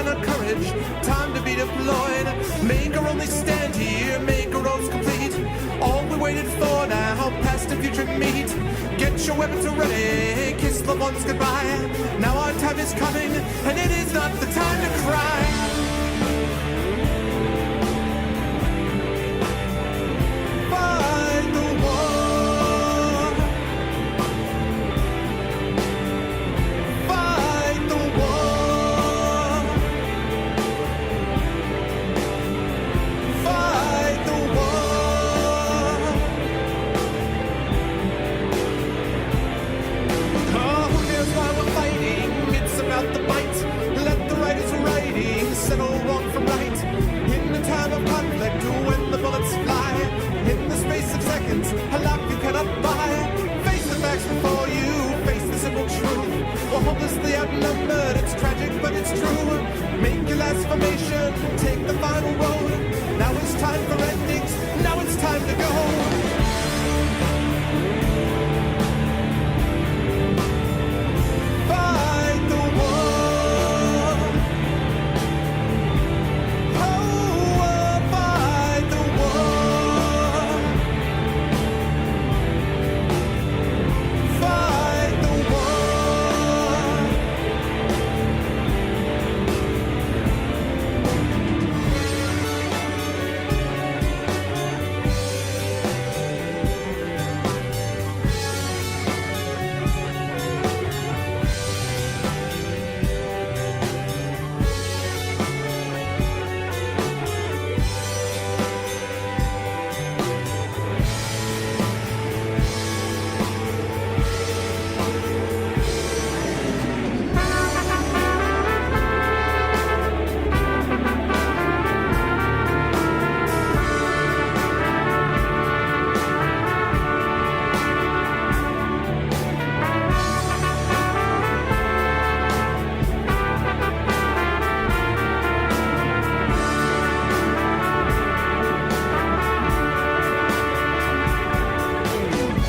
our courage, time to be deployed. Make our only stand here, make our roads complete. All we waited for now, past and future meet. Get your weapons ready, kiss loved ones goodbye. Now our time is coming, and it is not the time to cry. Fight the war. Fight the war. Fight the war. Oh, who cares why we're fighting? It's about the bite. Let the writers writing settle wrong from right. In the time of conflict, when the bullets fly, in the space of seconds, a life you cannot buy. Face the facts before you, face the simple truth. We're hopelessly outnumbered, it's tragic but it's true. Make your last formation, take the final road. Now it's time for endings, now it's time to go. Fight the war. Oh, fight the war. Fight the war.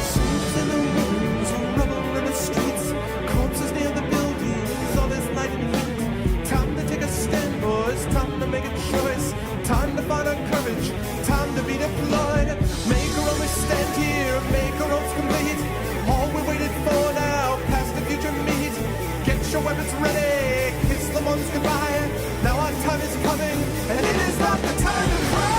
Souls in the ruins, rubble in the streets, corpses near the buildings, all this light and heat. Time to take a stand, boys, time to make a choice. Time to find our courage, time to be deployed. Make our only stand here, make our roads complete. All we waited for now, past the future meet. Get your weapons ready, kiss the ones goodbye. Now our time is coming, and it is not the time to cry.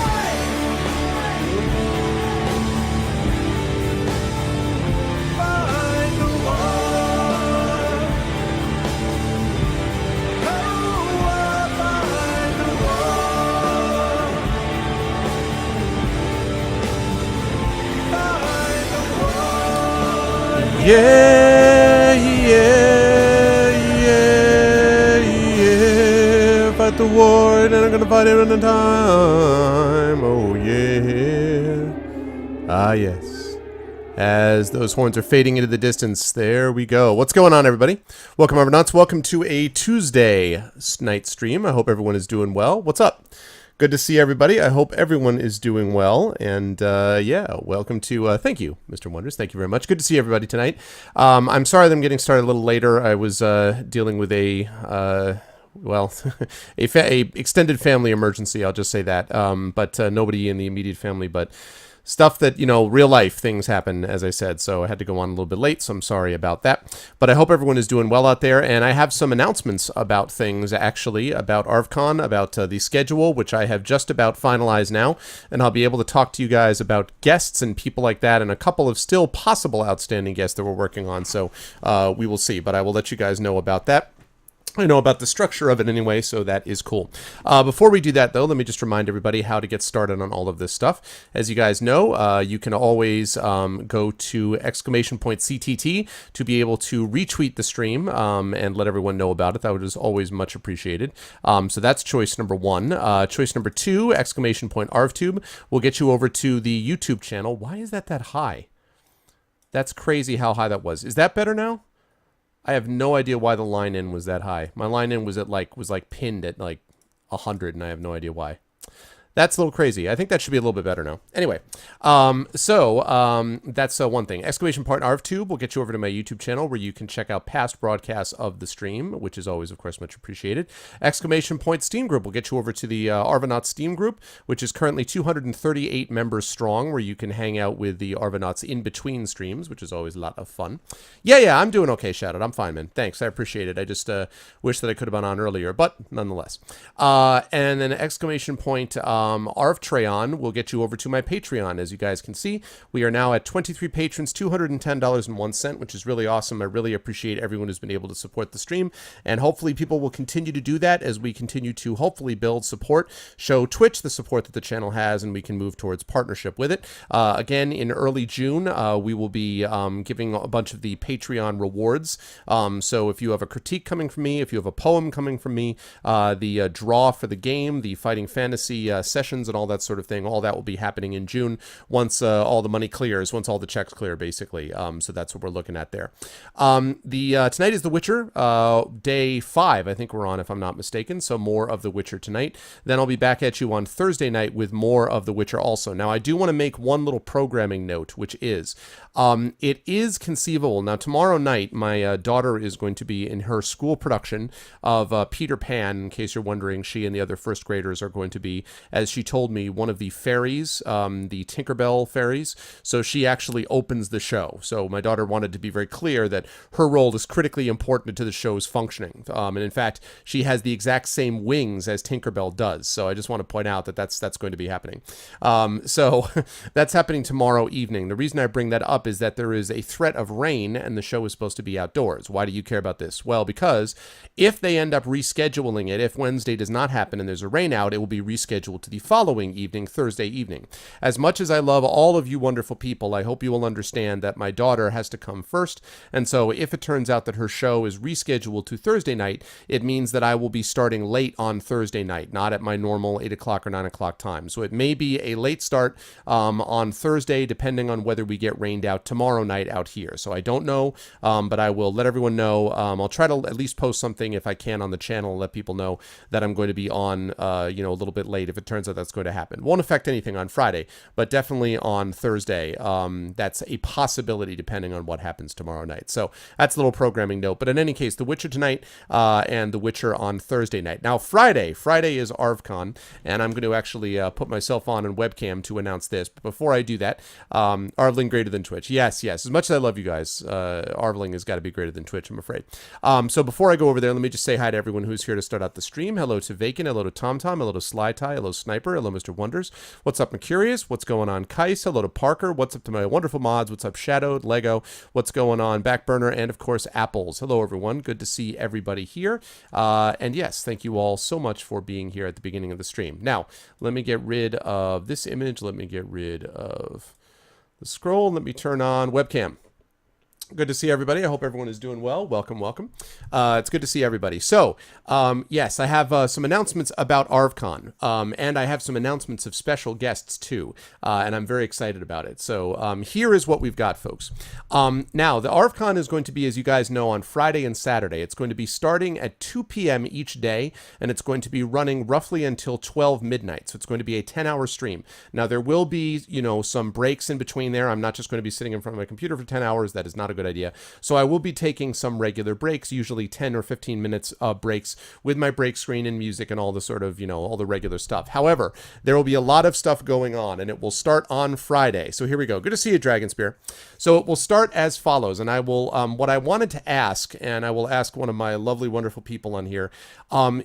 Fight the war. Oh, fight the war. Fight the war. Yeah, yeah, yeah, yeah. Fight the war, and I'm gonna fight it in time. Oh yeah. Ah yes. As those horns are fading into the distance, there we go. What's going on, everybody? Welcome, Arvnuts. Welcome to a Tuesday night stream. I hope everyone is doing well. What's up? Good to see everybody. I hope everyone is doing well. And yeah, welcome to, thank you, Mr. Wonders. Thank you very much. Good to see everybody tonight. I'm sorry that I'm getting started a little later. I was dealing with a, well, a extended family emergency. I'll just say that. But nobody in the immediate family, but stuff that, you know, real life things happen, as I said, so I had to go on a little bit late, so I'm sorry about that. But I hope everyone is doing well out there, and I have some announcements about things, actually, about ArvCon, about the schedule, which I have just about finalized now, and I'll be able to talk to you guys about guests and people like that, and a couple of still possible outstanding guests that we're working on, so we will see, but I will let you guys know about that. I know about the structure of it anyway, so that is cool. Before we do that, though, let me just remind everybody how to get started on all of this stuff. As you guys know, you can always go to !CTT to be able to retweet the stream and let everyone know about it. That is always much appreciated. So that's choice number one. Choice number two, !ArvTube, will get you over to the YouTube channel. Why is that high? That's crazy how high that was. Is that better now? I have no idea why the line in was that high. My line in was at was pinned at 100, and I have no idea why. That's a little crazy. I think that should be a little bit better now. Anyway, that's one thing. Exclamation point ArvTube will get you over to my YouTube channel where you can check out past broadcasts of the stream, which is always, of course, much appreciated. Exclamation point Steam group will get you over to the Arvanauts Steam group, which is currently 238 members strong, where you can hang out with the Arvanauts in between streams, which is always a lot of fun. Yeah, I'm doing okay, Shoutout. I'm fine, man. Thanks. I appreciate it. I just wish that I could have been on earlier, but nonetheless. And then exclamation point ArvTrayon will get you over to my Patreon. As you guys can see, we are now at 23 patrons, $210.01, which is really awesome. I really appreciate everyone who's been able to support the stream, and hopefully people will continue to do that as we continue to hopefully build support, show Twitch the support that the channel has, and we can move towards partnership with it. Again, in early June, we will be giving a bunch of the Patreon rewards. So if you have a critique coming from me, if you have a poem coming from me, the draw for the game, the Fighting Fantasy sessions, and all that sort of thing, all that will be happening in June once all the money clears, once all the checks clear, basically. So that's what we're looking at there. Tonight is The Witcher, day 5, I think we're on, if I'm not mistaken. So more of The Witcher tonight. Then I'll be back at you on Thursday night with more of The Witcher also. Now, I do want to make one little programming note, which is, it is conceivable. Now, tomorrow night, my daughter is going to be in her school production of Peter Pan. In case you're wondering, she and the other first graders are going to be, as she told me, one of the fairies, the Tinkerbell fairies. So she actually opens the show. So my daughter wanted to be very clear that her role is critically important to the show's functioning. And in fact, she has the exact same wings as Tinkerbell does. So I just want to point out that that's going to be happening. So that's happening tomorrow evening. The reason I bring that up is that there is a threat of rain and the show is supposed to be outdoors. Why do you care about this? Well, because if they end up rescheduling it, if Wednesday does not happen and there's a rain out, it will be rescheduled to the following evening, Thursday evening. As much as I love all of you wonderful people, I hope you will understand that my daughter has to come first. And so if it turns out that her show is rescheduled to Thursday night, it means that I will be starting late on Thursday night, not at my normal 8 o'clock or 9 o'clock time. So it may be a late start on Thursday, depending on whether we get rained out tomorrow night out here. So I don't know, but I will let everyone know. I'll try to at least post something if I can on the channel and let people know that I'm going to be on, a little bit late if it turns out that's going to happen. Won't affect anything on Friday, but definitely on Thursday. That's a possibility depending on what happens tomorrow night. So that's a little programming note. But in any case, The Witcher tonight and The Witcher on Thursday night. Now, Friday is ArvCon, and I'm going to actually put myself on webcam to announce this. But before I do that, Arvling greater than Twitch. Yes. As much as I love you guys, Arvling has got to be greater than Twitch, I'm afraid. So before I go over there, let me just say hi to everyone who's here to start out the stream. Hello to Vacant, hello to TomTom, hello to Sly Tie, hello Sniper, hello Mr. Wonders. What's up, Mercurius? What's going on, Kais? Hello to Parker. What's up to my wonderful mods? What's up, Shadowed, Lego? What's going on, Backburner? And of course, Apples. Hello, everyone. Good to see everybody here. And yes, thank you all so much for being here at the beginning of the stream. Now, let me get rid of this image. Let me get rid of the scroll. Let me turn on webcam. Good to see everybody. I hope everyone is doing well. Welcome. It's good to see everybody. So, yes, I have some announcements about ArvCon, and I have some announcements of special guests too, and I'm very excited about it. So, here is what we've got, folks. Now, the ArvCon is going to be, as you guys know, on Friday and Saturday. It's going to be starting at 2 p.m. each day, and it's going to be running roughly until 12 midnight. So, it's going to be a 10-hour stream. Now, there will be, some breaks in between there. I'm not just going to be sitting in front of my computer for 10 hours. That is not a good idea. So I will be taking some regular breaks, usually 10 or 15 minutes breaks with my break screen and music and all the sort of, all the regular stuff. However, there will be a lot of stuff going on, and it will start on Friday. So here we go. Good to see you, Dragon Spear. So it will start as follows, and I will, what I wanted to ask, and I will ask one of my lovely, wonderful people on here,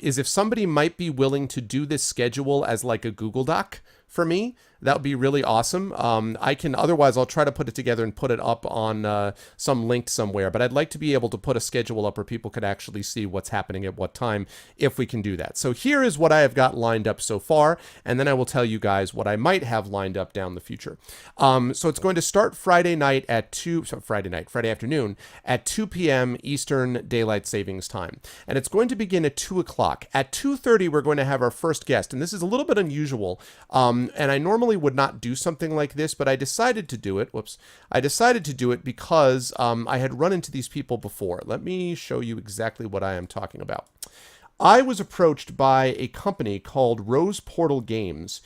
is if somebody might be willing to do this schedule as like a Google Doc for me. That would be really awesome. Otherwise I'll try to put it together and put it up on some link somewhere, but I'd like to be able to put a schedule up where people could actually see what's happening at what time, if we can do that. So here is what I have got lined up so far, and then I will tell you guys what I might have lined up down the future. So it's going to start Friday afternoon at 2 p.m. Eastern Daylight Savings Time. And it's going to begin at 2 o'clock. At 2:30, we're going to have our first guest, and this is a little bit unusual, and I normally would not do something like this, but I decided to do it. I decided to do it because I had run into these people before. Let me show you exactly what I am talking about. I was approached by a company called Rose Portal Games,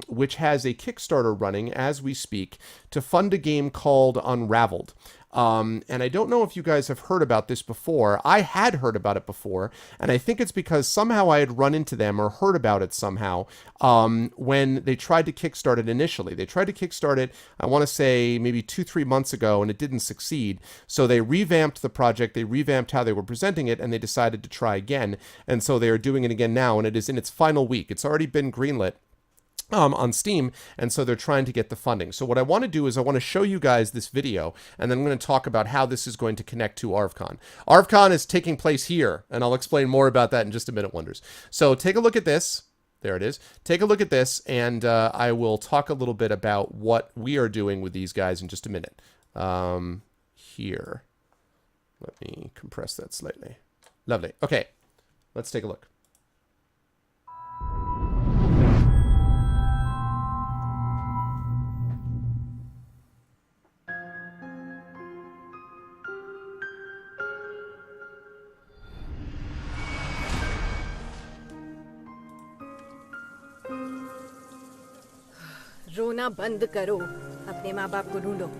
which has a Kickstarter running as we speak to fund a game called Unraveled. And I don't know if you guys have heard about this before. I had heard about it before, and I think it's because somehow I had run into them or heard about it somehow when they tried to kickstart it initially. They tried to kickstart it, I want to say, maybe 2-3 months ago, and it didn't succeed. So they revamped the project, they revamped how they were presenting it, and they decided to try again. And so they are doing it again now, and it is in its final week. It's already been greenlit on Steam, and so they're trying to get the funding. So what I want to do is I want to show you guys this video, and then I'm going to talk about how this is going to connect to ArvCon. ArvCon is taking place here, and I'll explain more about that in just a minute, Wonders. So take a look at this. There it is. Take a look at this, and I will talk a little bit about what we are doing with these guys in just a minute. Here. Let me compress that slightly. Lovely. Okay, let's take a look. रोना बंद करो, अपने माँ बाप को ढूंढो।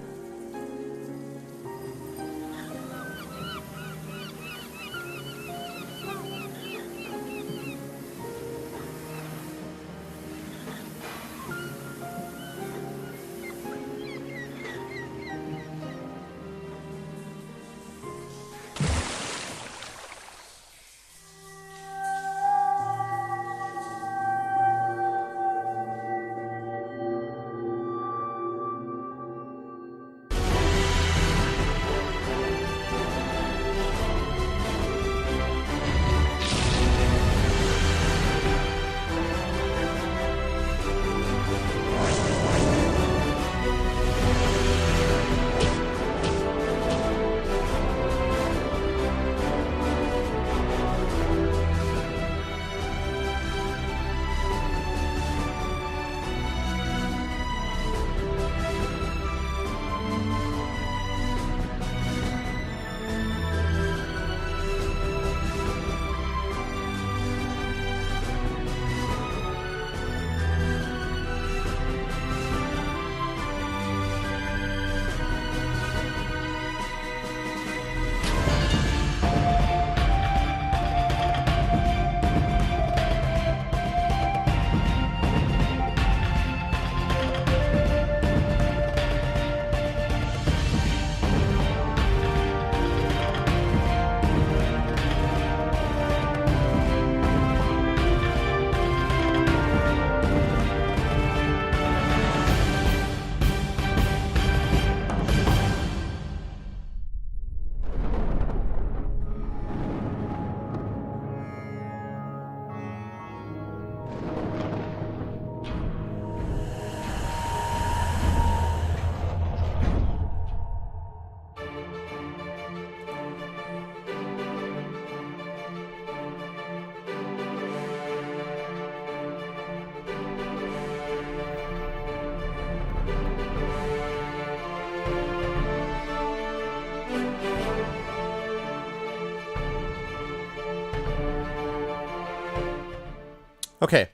Okay,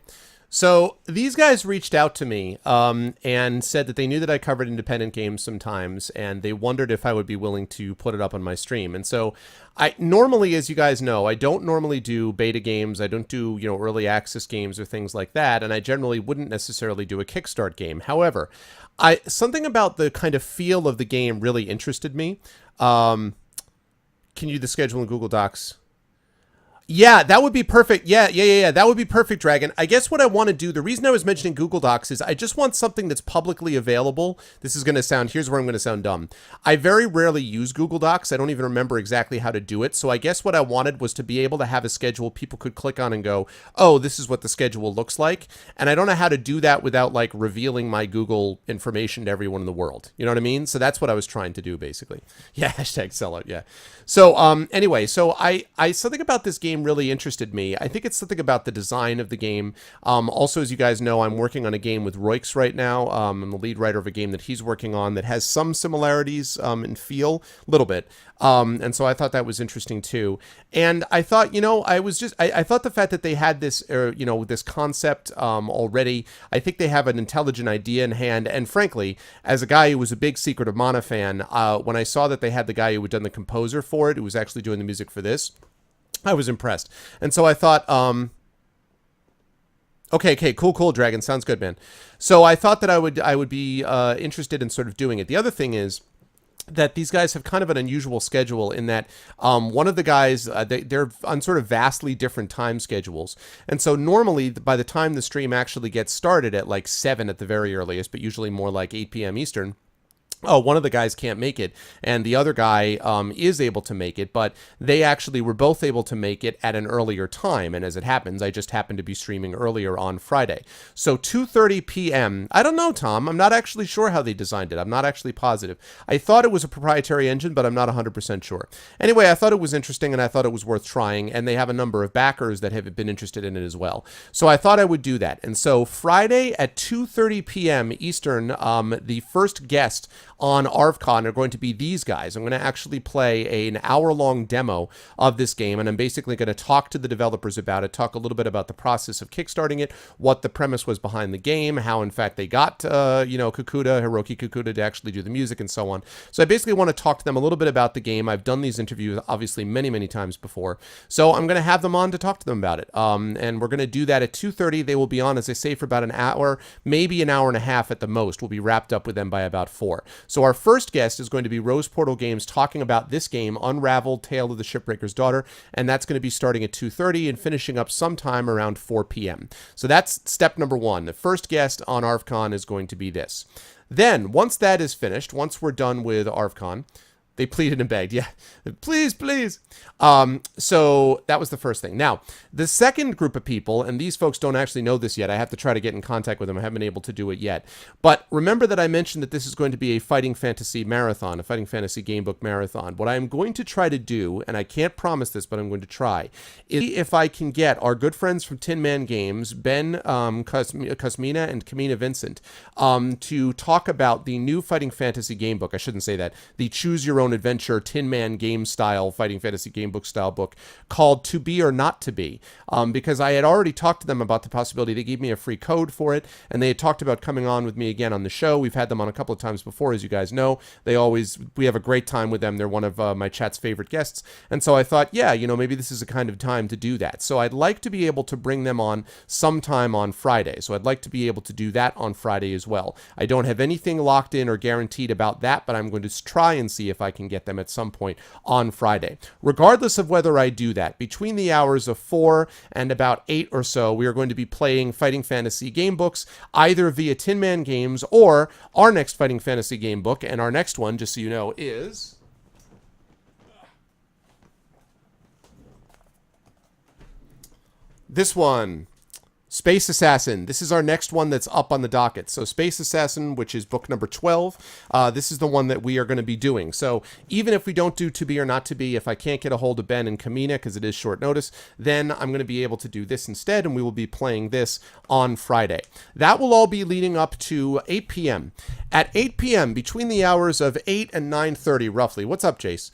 so these guys reached out to me and said that they knew that I covered independent games sometimes, and they wondered if I would be willing to put it up on my stream. And so I normally, as you guys know, I don't normally do beta games. I don't do, early access games or things like that, and I generally wouldn't necessarily do a Kickstart game. However, something about the kind of feel of the game really interested me. Can you do the schedule in Google Docs? Yeah, that would be perfect. Yeah. That would be perfect, Dragon. I guess what I want to do, the reason I was mentioning Google Docs is I just want something that's publicly available. This is going to sound, here's where I'm going to sound dumb. I very rarely use Google Docs. I don't even remember exactly how to do it. So I guess what I wanted was to be able to have a schedule people could click on and go, oh, this is what the schedule looks like. And I don't know how to do that without like revealing my Google information to everyone in the world. You know what I mean? So that's what I was trying to do basically. Yeah, hashtag sellout. Yeah. So anyway, so I something about this game game really interested me. I think it's something about the design of the game. Also, as you guys know, I'm working on a game with Royx right now. I'm the lead writer of a game that he's working on that has some similarities in feel, a little bit. And so I thought that was interesting too. And I thought, I thought the fact that they had this, this concept already, I think they have an intelligent idea in hand. And frankly, as a guy who was a big Secret of Mana fan, when I saw that they had the guy who had done the composer for it, who was actually doing the music for this, I was impressed. And so I thought, okay, cool, Dragon, sounds good, man. So I thought that I would be interested in sort of doing it. The other thing is that these guys have kind of an unusual schedule in that one of the guys, they're on sort of vastly different time schedules. And so normally, by the time the stream actually gets started at like 7 at the very earliest, but usually more like 8 p.m. Eastern, one of the guys can't make it, and the other guy is able to make it, but they actually were both able to make it at an earlier time, and as it happens, I just happened to be streaming earlier on Friday. So 2:30 p.m., I don't know, Tom, I'm not actually sure how they designed it. I'm not actually positive. I thought it was a proprietary engine, but I'm not 100% sure. Anyway, I thought it was interesting, and I thought it was worth trying, and they have a number of backers that have been interested in it as well. So I thought I would do that, and so Friday at 2:30 p.m. Eastern, the first guest on ArvCon are going to be these guys. I'm going to actually play an hour-long demo of this game, and I'm basically going to talk to the developers about it, talk a little bit about the process of kickstarting it, what the premise was behind the game, how, in fact, they got, Hiroki Kikuta to actually do the music, and so on. So I basically want to talk to them a little bit about the game. I've done these interviews, obviously, many, many times before. So I'm going to have them on to talk to them about it. And we're going to do that at 2:30. They will be on, as I say, for about an hour, maybe an hour and a half at the most. We'll be wrapped up with them by about 4. So our first guest is going to be Rose Portal Games talking about this game, Unraveled: Tale of the Shipbreaker's Daughter, and that's going to be starting at 2:30 and finishing up sometime around 4 p.m. So that's step number 1. The first guest on ArvCon is going to be this. Then, once that is finished, once we're done with ArvCon, they pleaded and begged. Yeah, please. So that was the first thing. Now, the second group of people, and these folks don't actually know this yet. I have to try to get in contact with them. I haven't been able to do it yet. But remember that I mentioned that this is going to be a fighting fantasy marathon, a fighting fantasy gamebook marathon. What I'm going to try to do, and I can't promise this, but I'm going to try, is see if I can get our good friends from Tin Man Games, Ben Cosmina and Kamina Vincent, to talk about the new fighting fantasy gamebook. I shouldn't say that. The Choose Your Own Adventure Tin Man game style fighting fantasy game book style book called To Be or Not to Be, because I had already talked to them about the possibility. They gave me a free code for it, and they had talked about coming on with me again on the show. We've had them on a couple of times before, as you guys know. We have a great time with them. They're one of my chat's favorite guests, and so I thought, yeah, maybe this is a kind of time to do that. So I'd like to be able to bring them on sometime on Friday. So I'd like to be able to do that on Friday as well. I don't have anything locked in or guaranteed about that, but I'm going to try and see if I can get them at some point on Friday. Regardless of whether I do that, between the hours of 4 and about 8 or so, we are going to be playing fighting fantasy game books, either via Tin Man Games or our next fighting fantasy game book. And our next one, just so you know, is this one. Space Assassin. This is our next one that's up on the docket. So Space Assassin, which is book number 12, this is the one that we are going to be doing. So even if we don't do To Be or Not to Be, if I can't get a hold of Ben and Kamina, because it is short notice, then I'm going to be able to do this instead, and we will be playing this on Friday. That will all be leading up to 8 p.m. At 8 p.m., between the hours of 8 and 9:30, roughly. What's up, Jace?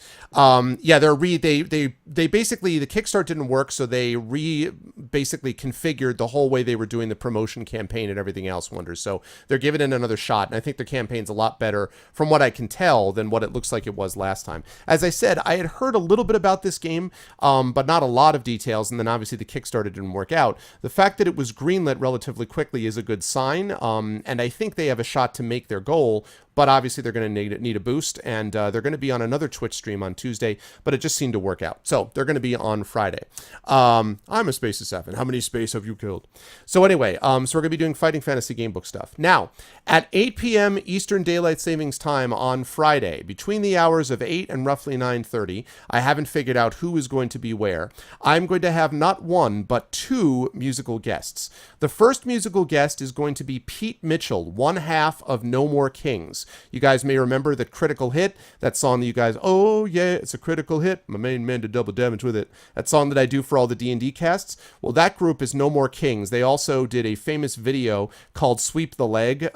Yeah, they basically, the Kickstart didn't work, so they basically configured the whole way they were doing the promotion campaign and everything else, Wonders. So they're giving it another shot, and I think their campaign's a lot better, from what I can tell, than what it looks like it was last time. As I said, I had heard a little bit about this game, but not a lot of details, and then obviously the Kickstarter didn't work out. The fact that it was greenlit relatively quickly is a good sign, and I think they have a shot to make their goal, but obviously they're going to need a boost, and they're going to be on another Twitch stream on Tuesday, but it just seemed to work out. So they're going to be on Friday. I'm a Space Assassin. How many space have you killed? So anyway, so we're going to be doing fighting fantasy gamebook stuff. Now, at 8 p.m. Eastern Daylight Savings Time on Friday, between the hours of 8 and roughly 9:30, I haven't figured out who is going to be where. I'm going to have not one, but 2 musical guests. The first musical guest is going to be Pete Mitchell, one half of No More Kings. Kings. You guys may remember the Critical Hit, that song that you guys, oh yeah, it's a critical hit, my main man did double damage with it. That song that I do for all the D&D casts. Well, that group is No More Kings. They also did a famous video called Sweep the Leg,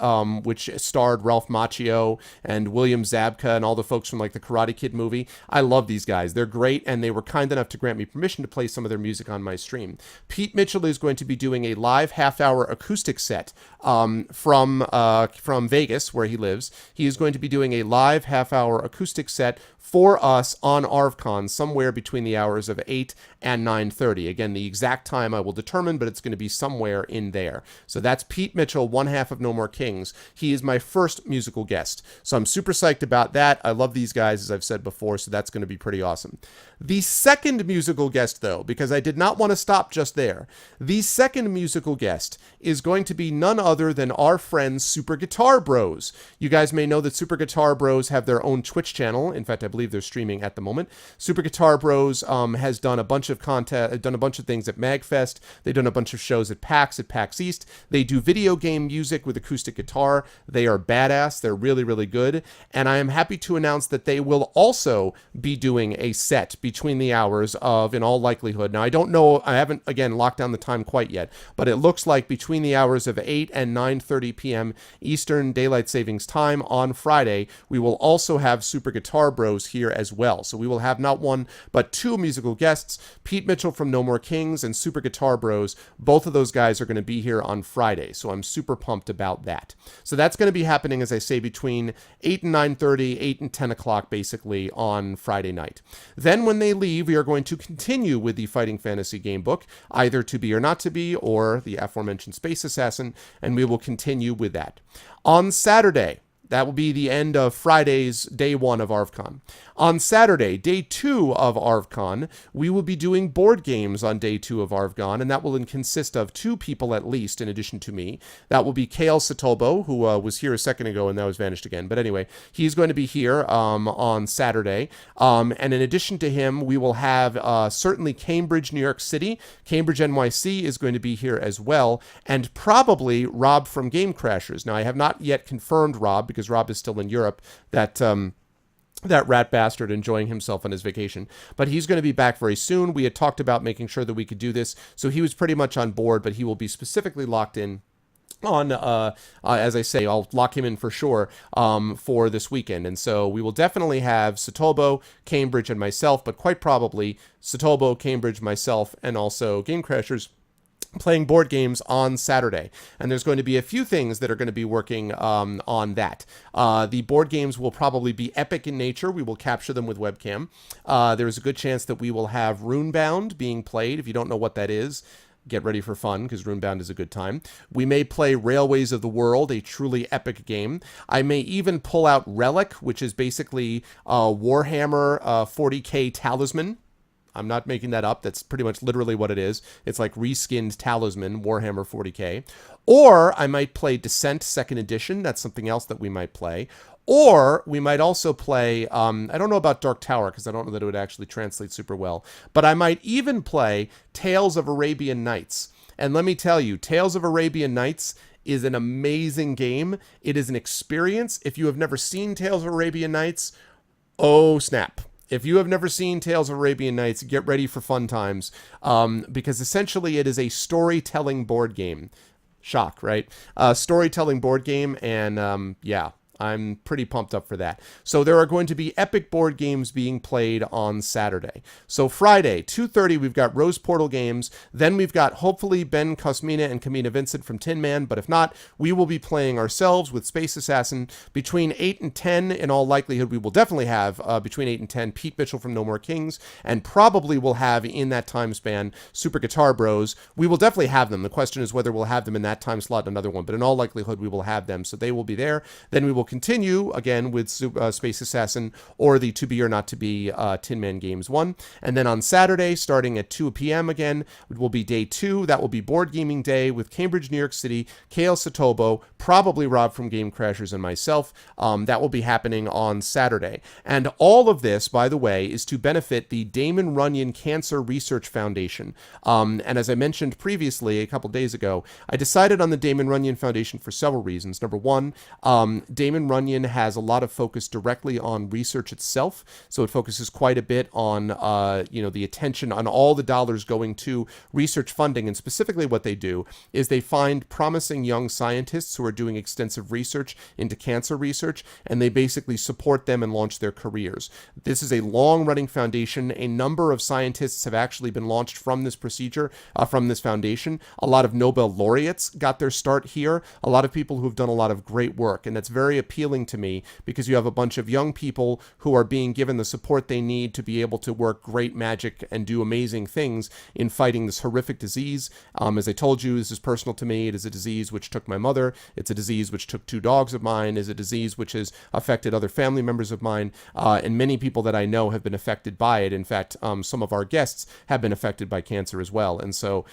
which starred Ralph Macchio and William Zabka and all the folks from like the Karate Kid movie. I love these guys. They're great, and they were kind enough to grant me permission to play some of their music on my stream. Pete Mitchell is going to be doing a live half-hour acoustic set from Vegas, where he lives. He is going to be doing a live half-hour acoustic set for us on ArvCon somewhere between the hours of 8 and 9:30. Again, the exact time I will determine, but it's going to be somewhere in there. So that's Pete Mitchell, one half of No More Kings. He is my first musical guest. So I'm super psyched about that. I love these guys, as I've said before, so that's going to be pretty awesome. The second musical guest, though, because I did not want to stop just there, the second musical guest is going to be none other than our friends Super Guitar Bros. You guys may know that Super Guitar Bros have their own Twitch channel. In fact, I believe they're streaming at the moment. Super Guitar Bros has done a bunch of done a bunch of things at MagFest. They've done a bunch of shows at PAX East. They do video game music with acoustic guitar. They are badass. They're really, really good. And I am happy to announce that they will also be doing a set between the hours of, in all likelihood, now I don't know, I haven't, again, locked down the time quite yet, but it looks like between the hours of 8 and 9:30 p.m. Eastern Daylight Savings Time on Friday, we will also have Super Guitar Bros here as well. So we will have not one, but two musical guests, Pete Mitchell from No More Kings and Super Guitar Bros. Both of those guys are going to be here on Friday, so I'm super pumped about that. So that's going to be happening, as I say, between 8 and 9:30, 8 and 10 o'clock, basically, on Friday night. Then when they leave, we are going to continue with the Fighting Fantasy Gamebook, either To Be or Not To Be, or the aforementioned Space Assassin, and we will continue with that. On Saturday, that will be the end of Friday's day one of ArvCon. On Saturday, day two of ArvCon, we will be doing board games on day two of ArvCon, and that will consist of two people at least, in addition to me. That will be Kale Satobo, who was here a second ago and now has vanished again. But anyway, he's going to be here on Saturday. And in addition to him, we will have certainly Cambridge, New York City. Cambridge, NYC is going to be here as well, and probably Rob from Game Crashers. Now, I have not yet confirmed Rob, because Rob is still in Europe, that rat bastard enjoying himself on his vacation. But he's going to be back very soon. We had talked about making sure that we could do this, so he was pretty much on board, but he will be specifically locked in on, as I say, I'll lock him in for sure for this weekend. And so we will definitely have Satobo, Cambridge, and myself, but quite probably Satobo, Cambridge, myself, and also Game Crashers playing board games on Saturday. And there's going to be a few things that are going to be working on that. The board games will probably be epic in nature. We will capture them with webcam. There's a good chance that we will have Runebound being played. If you don't know what that is, get ready for fun, because Runebound is a good time. We may play Railways of the World, a truly epic game. I may even pull out Relic, which is basically Warhammer 40k Talisman. I'm not making that up. That's pretty much literally what it is. It's like reskinned Talisman, Warhammer 40k. Or I might play Descent 2nd Edition. That's something else that we might play. Or we might also play, I don't know about Dark Tower, because I don't know that it would actually translate super well. But I might even play Tales of Arabian Nights. And let me tell you, Tales of Arabian Nights is an amazing game. It is an experience. If you have never seen Tales of Arabian Nights, oh snap. If you have never seen Tales of Arabian Nights, get ready for fun times, because essentially it is a storytelling board game. Shock, right? Storytelling board game, and yeah, I'm pretty pumped up for that. So there are going to be epic board games being played on Saturday. So Friday, 2:30, we've got Rose Portal Games. Then we've got, hopefully, Ben Cosmina and Kamina Vincent from Tin Man. But if not, we will be playing ourselves with Space Assassin. Between 8 and 10, in all likelihood, we will definitely have, between 8 and 10, Pete Mitchell from No More Kings. And probably will have, in that time span, Super Guitar Bros. We will definitely have them. The question is whether we'll have them in that time slot, another one. But in all likelihood, we will have them. So they will be there. Then we will continue again with Space Assassin or the To Be or Not To Be Tin Man Games 1. And then on Saturday, starting at 2 p.m. again, it will be day 2. That will be Board Gaming Day with Cambridge, New York City, Kale Satobo, probably Rob from Game Crashers, and myself. That will be happening on Saturday. And all of this, by the way, is to benefit the Damon Runyon Cancer Research Foundation. And as I mentioned previously, a couple days ago, I decided on the Damon Runyon Foundation for several reasons. Number one, Damon Damon Runyon has a lot of focus directly on research itself. So it focuses quite a bit on, the attention on all the dollars going to research funding. And specifically what they do is they find promising young scientists who are doing extensive research into cancer research, and they basically support them and launch their careers. This is a long-running foundation. A number of scientists have actually been launched from this procedure, from this foundation. A lot of Nobel laureates got their start here. A lot of people who have done a lot of great work, and that's very appealing to me because you have a bunch of young people who are being given the support they need to be able to work great magic and do amazing things in fighting this horrific disease. As I told you, this is personal to me. It is a disease which took my mother. It's a disease which took 2 dogs of mine. It's a disease which has affected other family members of mine, and many people that I know have been affected by it. In fact, some of our guests have been affected by cancer as well. And so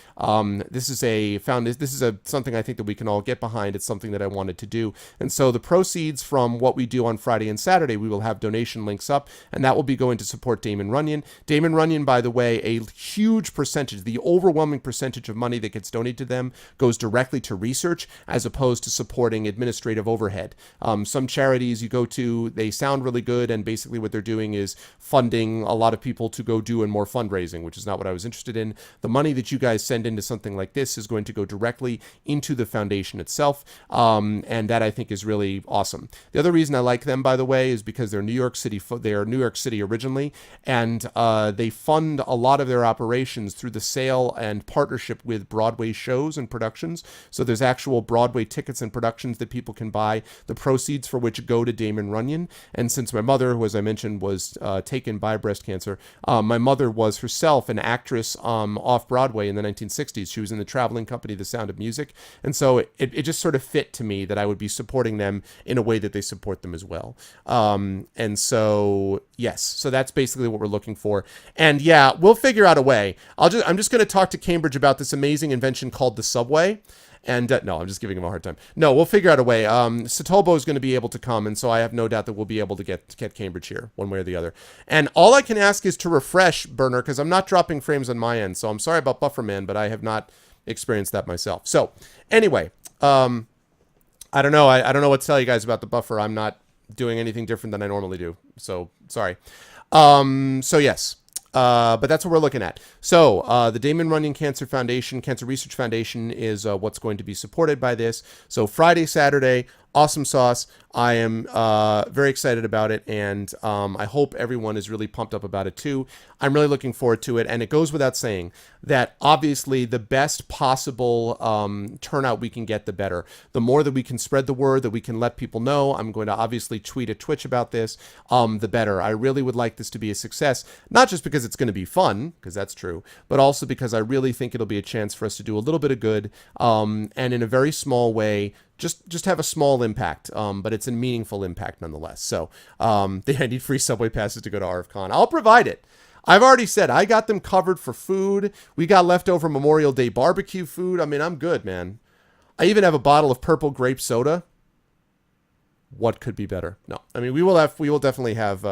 this is something I think that we can all get behind. It's something that I wanted to do. And so the proceeds from what we do on Friday and Saturday, we will have donation links up, and that will be going to support Damon Runyon. Damon Runyon, by the way, a huge percentage, the overwhelming percentage of money that gets donated to them goes directly to research as opposed to supporting administrative overhead. Some charities you go to, they sound really good, and basically what they're doing is funding a lot of people to go do more fundraising, which is not what I was interested in. The money that you guys send into something like this is going to go directly into the foundation itself, and that I think is really awesome. The other reason I like them, by the way, is because they're New York City originally, and they fund a lot of their operations through the sale and partnership with Broadway shows and productions. So there's actual Broadway tickets and productions that people can buy, the proceeds for which go to Damon Runyon. And since my mother, who, as I mentioned, was taken by breast cancer, my mother was herself an actress off Broadway in the 1960s. She was in the traveling company The Sound of Music, and so it just sort of fit to me that I would be supporting them in a way that they support them as well. And so, yes, so that's basically what we're looking for. And yeah, we'll figure out a way. I'm just going to talk to Cambridge about this amazing invention called the subway. And no, I'm just giving him a hard time. No, we'll figure out a way. Satobo is going to be able to come, and so I have no doubt that we'll be able to get Cambridge here, one way or the other. And all I can ask is to refresh, Burner, because I'm not dropping frames on my end. So I'm sorry about Bufferman, but I have not experienced that myself. So anyway, I don't know. I don't know what to tell you guys about the buffer. I'm not doing anything different than I normally do. So sorry. So yes. But that's what we're looking at. So the Damon Runyon Cancer Research Foundation is what's going to be supported by this. So Friday, Saturday, awesome sauce. I am very excited about it, and I hope everyone is really pumped up about it too. I'm really looking forward to it, and it goes without saying that obviously the best possible turnout we can get, the better. The more that we can spread the word, that we can let people know. I'm going to obviously tweet at Twitch about this, the better. I really would like this to be a success, not just because it's going to be fun, because that's true, but also because I really think it'll be a chance for us to do a little bit of good, and in a very small way, just have a small impact, but it's a meaningful impact nonetheless. So I need free subway passes to go to ArvCon. I'll provide it. I've already said I got them covered for food. We got leftover Memorial Day barbecue food. I mean, I'm good, man. I even have a bottle of purple grape soda. What could be better? No, I mean, we will definitely have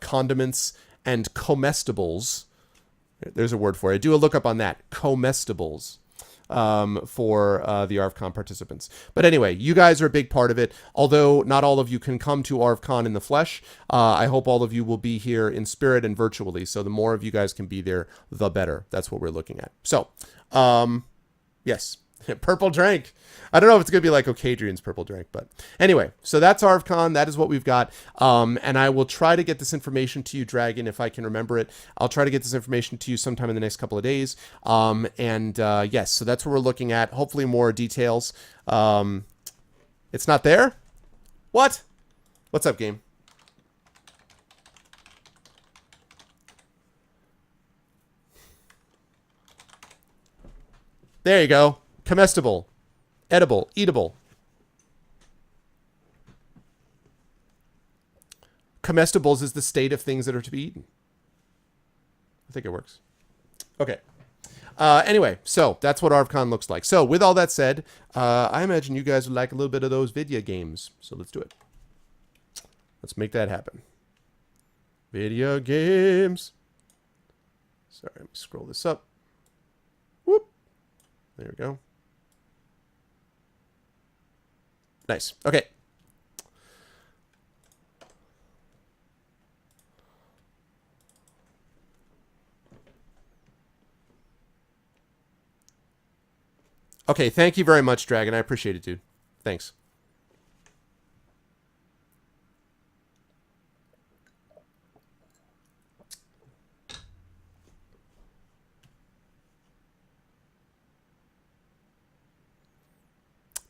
condiments and comestibles. There's a word for it. Do a lookup on that. Comestibles. For the ArvCon participants. But anyway, you guys are a big part of it. Although not all of you can come to ArvCon in the flesh, I hope all of you will be here in spirit and virtually. So the more of you guys can be there, the better. That's what we're looking at. So, yes. Purple drink. I don't know if it's going to be like Ocadrian's purple drink, but anyway, so that's ArvCon. That is what we've got. And I will try to get this information to you, Dragon, if I can remember it. I'll try to get this information to you sometime in the next couple of days. Yes, so that's what we're looking at. Hopefully more details. It's not there? What? What's up, game? There you go. Comestible, edible, eatable. Comestibles is the state of things that are to be eaten. I think it works. Okay. Anyway, so that's what ArvCon looks like. So with all that said, I imagine you guys would like a little bit of those video games. So let's do it. Let's make that happen. Video games. Sorry, let me scroll this up. Whoop. There we go. Nice. Okay. Okay, thank you very much, Dragon. I appreciate it, dude. Thanks.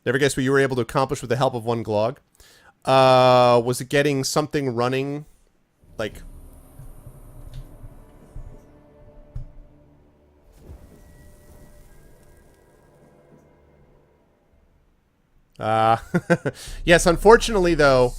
Never guessed what you were able to accomplish with the help of one Glog. Was it getting something running? Like... yes, unfortunately though,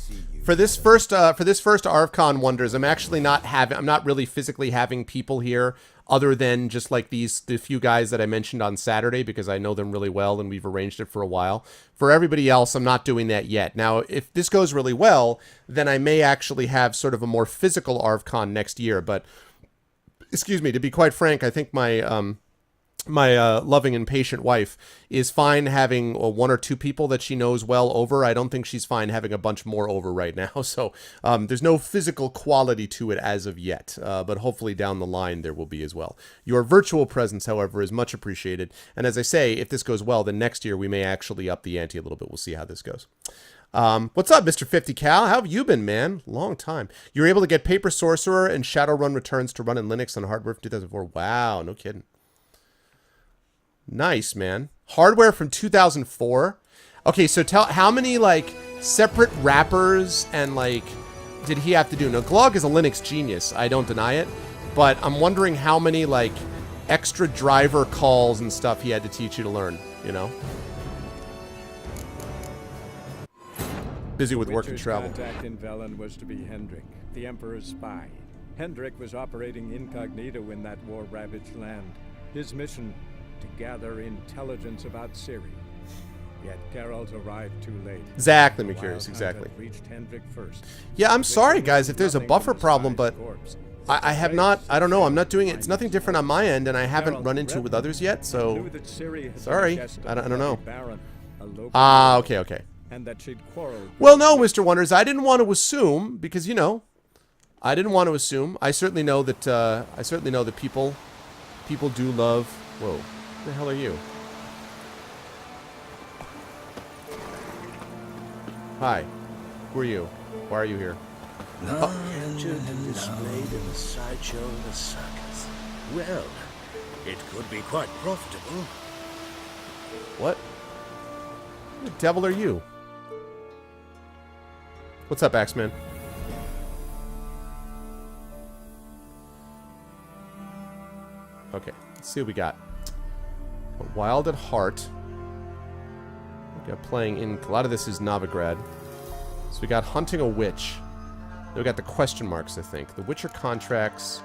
for this first ArvCon Wonders, I'm not really physically having people here other than just like the few guys that I mentioned on Saturday, because I know them really well and we've arranged it for a while. For everybody else, I'm not doing that yet. Now, if this goes really well, then I may actually have sort of a more physical ArvCon next year. But, excuse me, to be quite frank, I think my loving and patient wife is fine having one or two people that she knows well over. I don't think she's fine having a bunch more over right now. So there's no physical quality to it as of yet, but hopefully down the line there will be as well. Your virtual presence, however, is much appreciated. And as I say, if this goes well, then next year we may actually up the ante a little bit. We'll see how this goes. What's up, Mr. 50 Cal? How have you been, man? Long time. You were able to get Paper Sorcerer and Shadowrun Returns to run in Linux on hardware from 2004. Wow, no kidding. Nice, man. Hardware from 2004. Okay, so tell how many like separate wrappers and like did he have to do? Now, Glog is a Linux genius. I don't deny it, but I'm wondering how many like extra driver calls and stuff he had to teach you to learn. You know, busy with work and travel. Contact in Velen was to be Hendrik, the Emperor's spy. Hendrik was operating incognito in that war-ravaged land. His mission: to gather intelligence about Ciri. Yet Geralt arrived too late. Exactly, Mercurius, exactly. Reached Hendrik first. Yeah, I'm sorry, guys, if there's a buffer problem, but I have not, I don't know, I'm not doing it. It's nothing different on my end, and I haven't run into it with others yet, so sorry, I don't know. Ah, okay, okay. Well, no, Mr. Wonders, I didn't want to assume, because, you know, I didn't want to assume. I certainly know that, people do love... Whoa. Who the hell are you? Hi. Who are you? Why are you here? Captured and displayed in the sideshow of the circus. Well, it could be quite profitable. What? Who the devil are you? What's up, Axeman? Okay, let's see what we got. Wild at Heart. We got playing in... A lot of this is Novigrad. So we got Hunting a Witch. Then we got the question marks, I think. The Witcher contracts.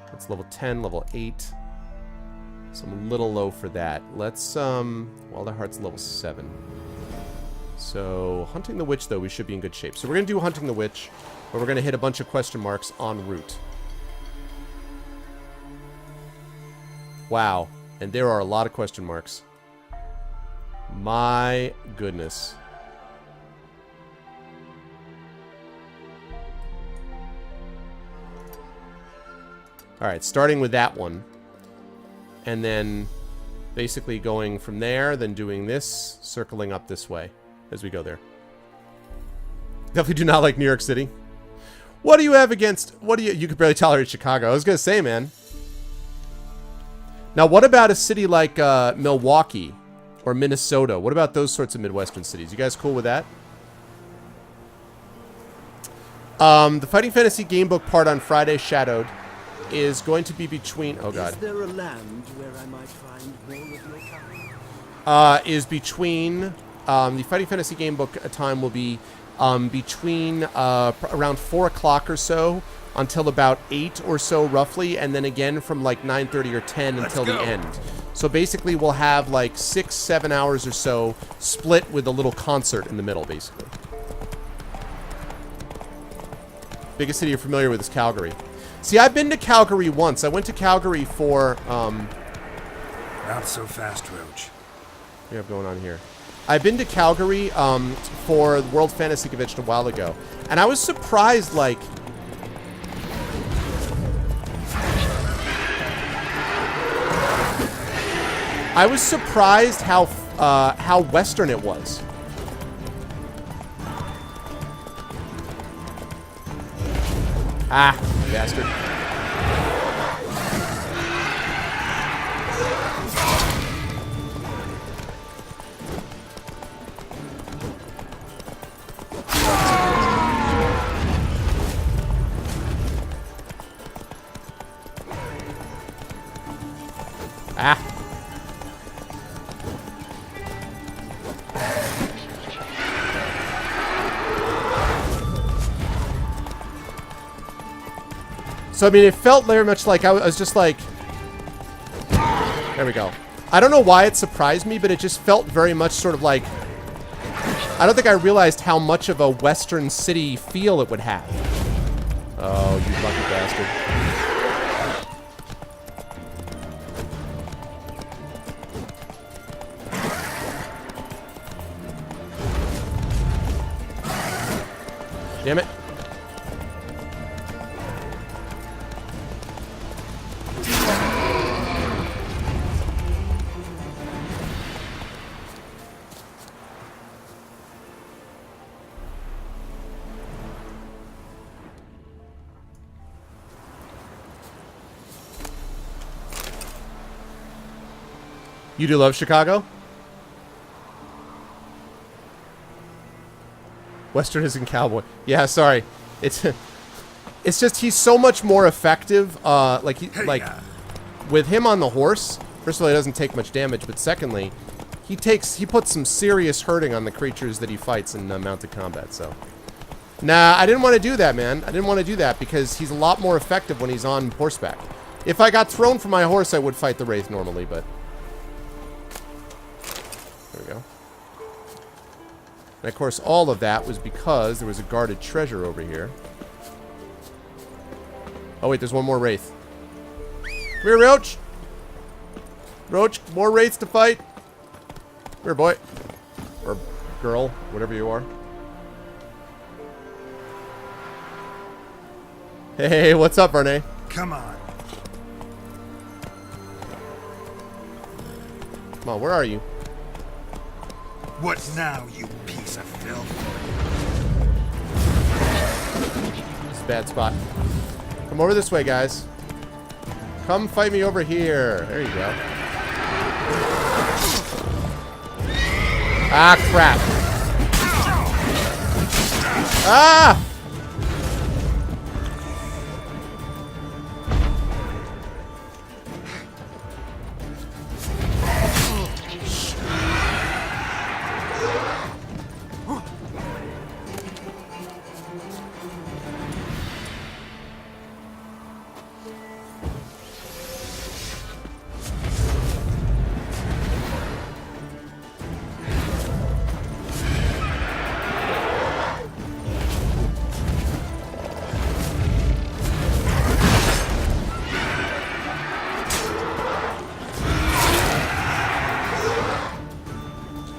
That's level 10, level 8. So I'm a little low for that. Let's, Wild at Heart's level 7. So, Hunting the Witch, though, we should be in good shape. So we're going to do Hunting the Witch, but we're going to hit a bunch of question marks en route. Wow. And there are a lot of question marks. My goodness. Alright, starting with that one. And then basically going from there, then doing this, circling up this way as we go there. Definitely do not like New York City. What do you have against... You could barely tolerate Chicago. I was going to say, man. Now, what about a city like Milwaukee or Minnesota? What about those sorts of Midwestern cities? You guys cool with that? The Fighting Fantasy Gamebook part on Friday Shadowed is going to be between... Oh, God. Is there a land where I might find more of your kind? Is between... the Fighting Fantasy Gamebook time will be between around 4 o'clock or so until about 8 or so, roughly, and then again from like 9:30 or 10 until the end. So basically, we'll have like 6-7 hours or so split with a little concert in the middle, basically. Biggest city you're familiar with is Calgary. See, I've been to Calgary once. I went to Calgary for... Not so fast, Roach. What do you have going on here? I've been to Calgary for the World Fantasy Convention a while ago, and I was surprised, like... I was surprised how how Western it was. Ah, bastard. Ah. So, I mean, it felt very much like I was just like... There we go. I don't know why it surprised me, but it just felt very much sort of like... I don't think I realized how much of a Western city feel it would have. Oh, you lucky bastard. Damn it. You do love Chicago? Western isn't cowboy. Yeah, sorry. It's just he's so much more effective. Like with him on the horse. First of all, he doesn't take much damage, but secondly, he puts some serious hurting on the creatures that he fights in mounted combat. So, nah, I didn't want to do that, man. I didn't want to do that because he's a lot more effective when he's on horseback. If I got thrown from my horse, I would fight the wraith normally, but. There we go. And of course, all of that was because there was a guarded treasure over here. Oh wait, there's one more wraith. Come here, Roach! Roach, more wraiths to fight! Come here, boy. Or girl, whatever you are. Hey, what's up, Verne? Come on. Come on, where are you? What now, you piece of filth? It's a bad spot. Come over this way, guys. Come fight me over here. There you go. Ah, crap. Ah!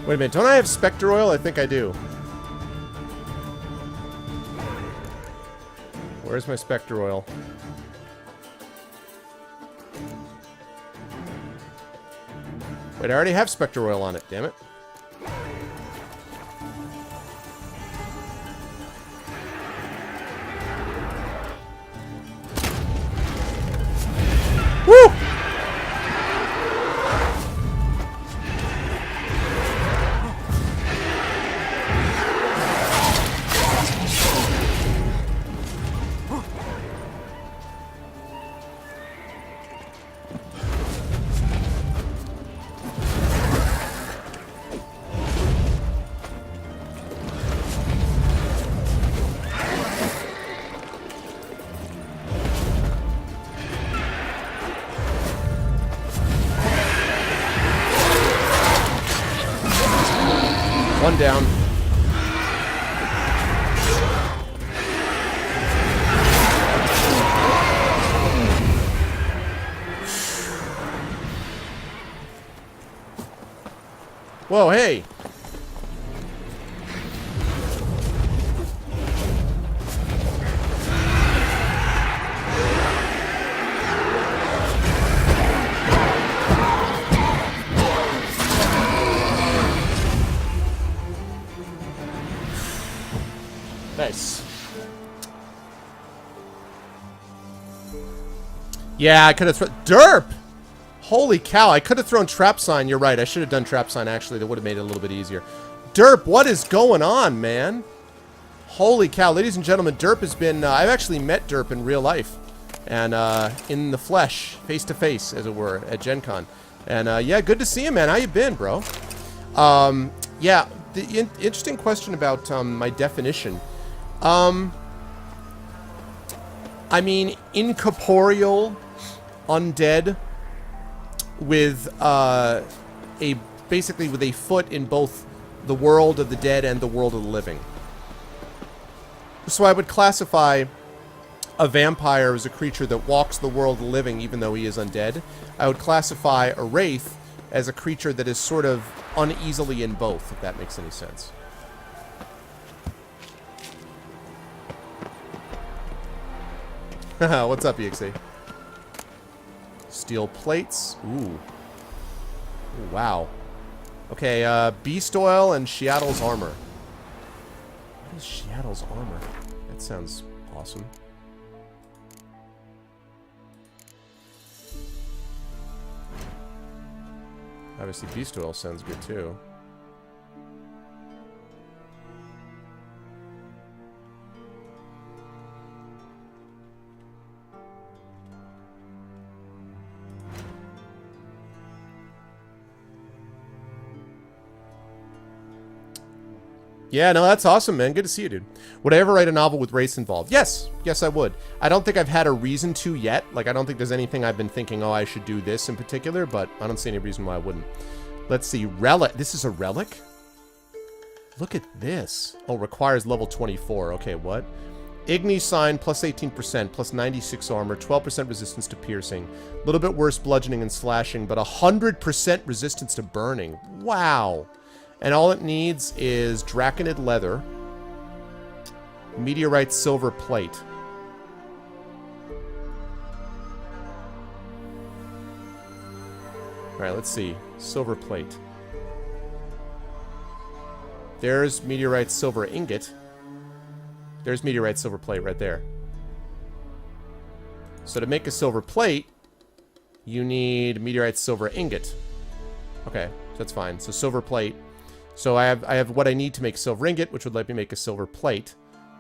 Wait a minute, don't I have Spectre Oil? I think I do. Where's my Spectre Oil? Wait, I already have Spectre Oil on it, damn it. Woo! One down. Whoa, hey! Nice. Yeah, I could have thrown... Derp! Holy cow, I could have thrown trap sign. You're right, I should have done trap sign, actually. That would have made it a little bit easier. Derp, what is going on, man? Holy cow, ladies and gentlemen, Derp has been... I've actually met Derp in real life. And in the flesh, face to face, as it were, at Gen Con. And yeah, good to see you, man. How you been, bro? Yeah, the interesting question about my definition. I mean, incorporeal, undead, with basically with a foot in both the world of the dead and the world of the living. So I would classify a vampire as a creature that walks the world of the living even though he is undead. I would classify a wraith as a creature that is sort of uneasily in both, if that makes any sense. What's up, EXA? Steel plates. Ooh. Ooh, wow. Okay, beast oil and Seattle's armor. What is Seattle's armor? That sounds awesome. Obviously, beast oil sounds good too. Yeah, no, that's awesome, man. Good to see you, dude. Would I ever write a novel with race involved? Yes. Yes, I would. I don't think I've had a reason to yet. Like, I don't think there's anything I've been thinking, oh, I should do this in particular, but I don't see any reason why I wouldn't. Let's see. Relic. This is a relic? Look at this. Oh, requires level 24. Okay, what? Igni sign, plus 18%, plus 96 armor, 12% resistance to piercing. A little bit worse bludgeoning and slashing, but 100% resistance to burning. Wow. And all it needs is draconid leather, meteorite silver plate. Alright, let's see. Silver plate. There's meteorite silver ingot. There's meteorite silver plate right there. So to make a silver plate, you need meteorite silver ingot. Okay, that's fine. So silver plate. So I have what I need to make silver ingot, which would let me make a silver plate.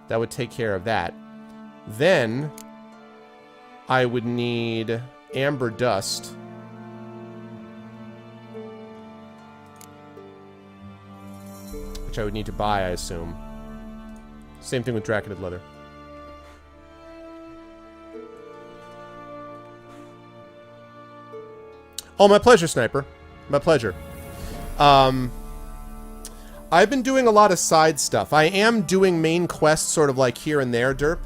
That would take care of that. Then I would need amber dust. Which I would need to buy, I assume. Same thing with draconid leather. Oh, my pleasure, Sniper. My pleasure. I've been doing a lot of side stuff. I am doing main quests sort of like here and there, Derp.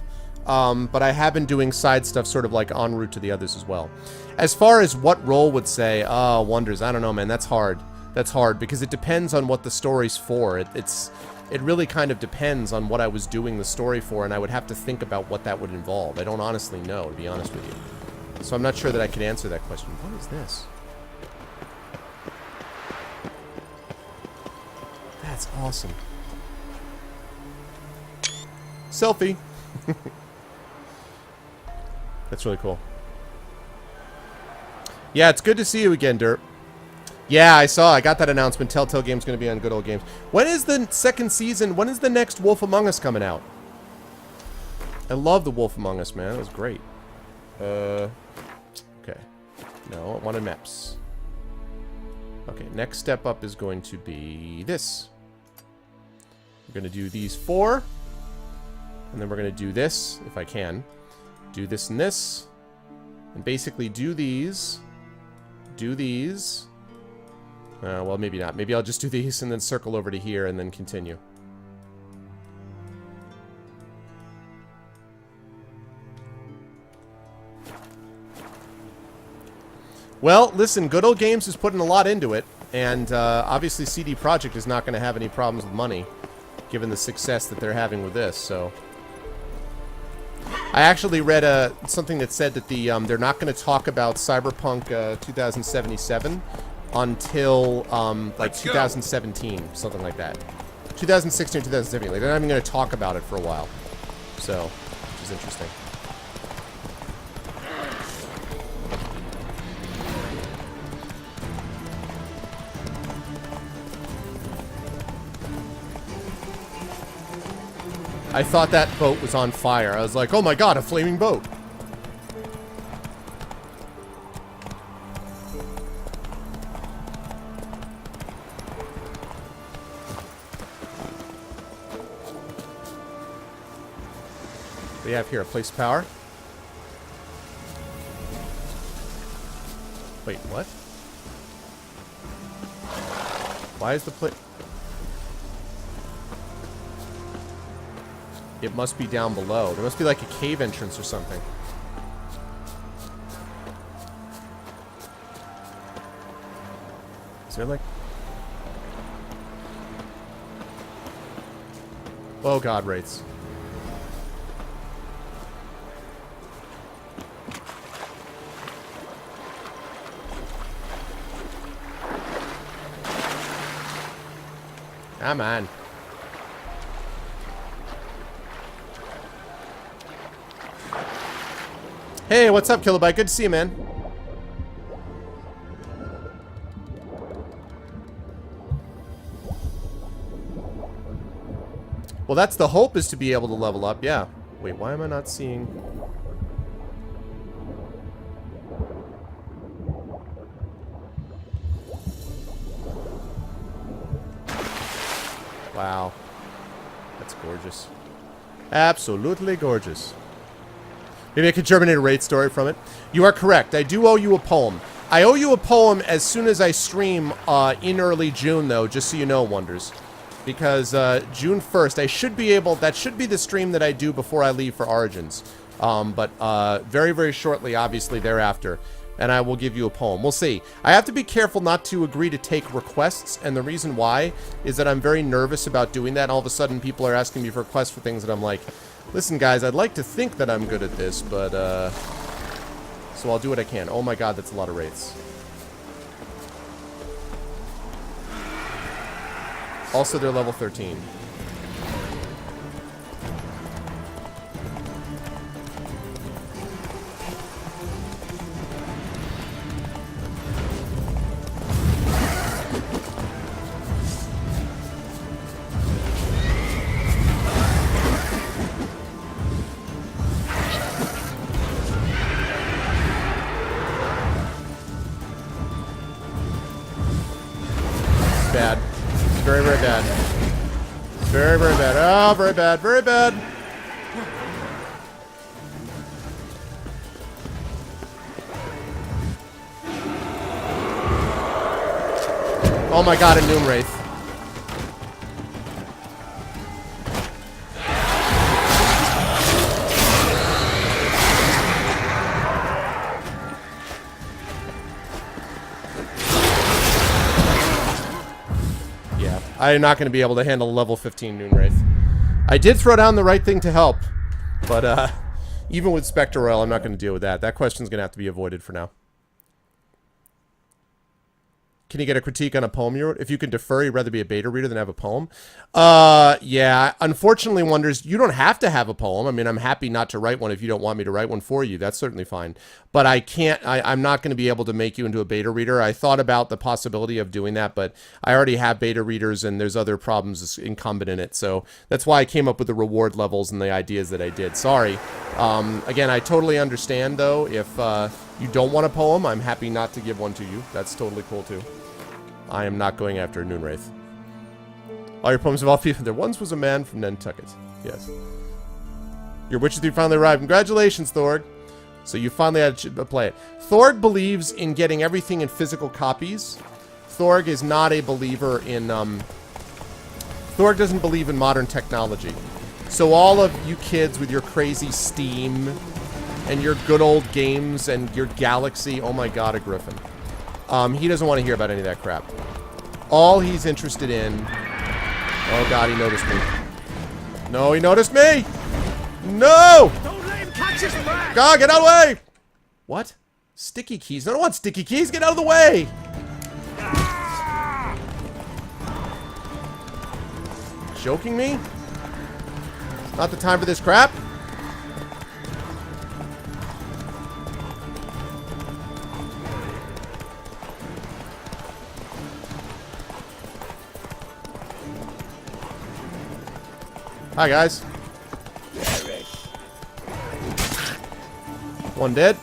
But I have been doing side stuff sort of like en route to the others as well. As far as what role would say, oh, Wonders, I don't know, man. That's hard. That's hard because it depends on what the story's for. It really kind of depends on what I was doing the story for, and I would have to think about what that would involve. I don't honestly know, to be honest with you. So I'm not sure that I can answer that question. What is this? That's awesome. Selfie. That's really cool. Yeah, it's good to see you again, Derp. Yeah, I saw. I got that announcement. Telltale Game's going to be on Good Old Games. When is the second season? When is the next Wolf Among Us coming out? I love the Wolf Among Us, man. It was great. Okay. No, I wanted maps. Okay, next step up is going to be this. We're going to do these 4. And then we're going to do this, if I can. Do this and this. And basically do these. Do these. Well, maybe not. Maybe I'll just do these and then circle over to here and then continue. Well, listen, Good Old Games is putting a lot into it. And obviously CD Projekt is not going to have any problems with money, given the success that they're having with this, so... I actually read something that said that they're not going to talk about Cyberpunk 2077 until like 2017, something like that. 2016 or 2017. Like, they're not even going to talk about it for a while. So, which is interesting. I thought that boat was on fire. I was like, oh my god, a flaming boat. We have here a place of power. Wait, what? Why is the place... It must be down below. There must be like a cave entrance or something. Is there like... Oh god, wraiths. Come on. Hey, what's up, Kilobyte? Good to see you, man. Well, that's the hope, is to be able to level up, yeah. Wait, why am I not seeing... Wow. That's gorgeous. Absolutely gorgeous. Maybe I could germinate a raid story from it. You are correct. I do owe you a poem. I owe you a poem as soon as I stream in early June, though, just so you know, Wonders. Because June 1st, I should be able... That should be the stream that I do before I leave for Origins. But very, very shortly, obviously, thereafter. And I will give you a poem. We'll see. I have to be careful not to agree to take requests. And the reason why is that I'm very nervous about doing that. All of a sudden, people are asking me for requests for things that I'm like... Listen, guys, I'd like to think that I'm good at this, but, so I'll do what I can. Oh my god, that's a lot of wraiths. Also, they're level 13. Bad. Very, very bad. Very, very bad. Oh, very bad. Very bad. Oh my god, a Noon Wraith. I'm not going to be able to handle level 15 Noon Wraith. I did throw down the right thing to help, but even with Spectre Oil, I'm not going to deal with that. That question's going to have to be avoided for now. Can you get a critique on a poem you wrote? If you can defer, you'd rather be a beta reader than have a poem? Yeah. Unfortunately, Wonders, you don't have to have a poem. I mean, I'm happy not to write one if you don't want me to write one for you. That's certainly fine. But I can't, I'm not going to be able to make you into a beta reader. I thought about the possibility of doing that, but I already have beta readers and there's other problems incumbent in it. So that's why I came up with the reward levels and the ideas that I did. Sorry. Again, I totally understand, though. If you don't want a poem, I'm happy not to give one to you. That's totally cool, too. I am not going after a Noon Wraith. All your poems have all people. There once was a man from Nantucket. Yes. Your Witcher 3 finally arrived. Congratulations, Thorg. So you finally had to play it. Thorg believes in getting everything in physical copies. Thorg is not a believer in... Thorg doesn't believe in modern technology. So all of you kids with your crazy Steam and your good old games and your Galaxy... Oh my god, a Griffin. He doesn't want to hear about any of that crap. All he's interested in... Oh god, he noticed me. No, he noticed me! No! Don't let him catch his breath! God, get out of the way! What? Sticky keys? I don't want sticky keys! Get out of the way! joking me? Not the time for this crap? Hi, guys. One dead.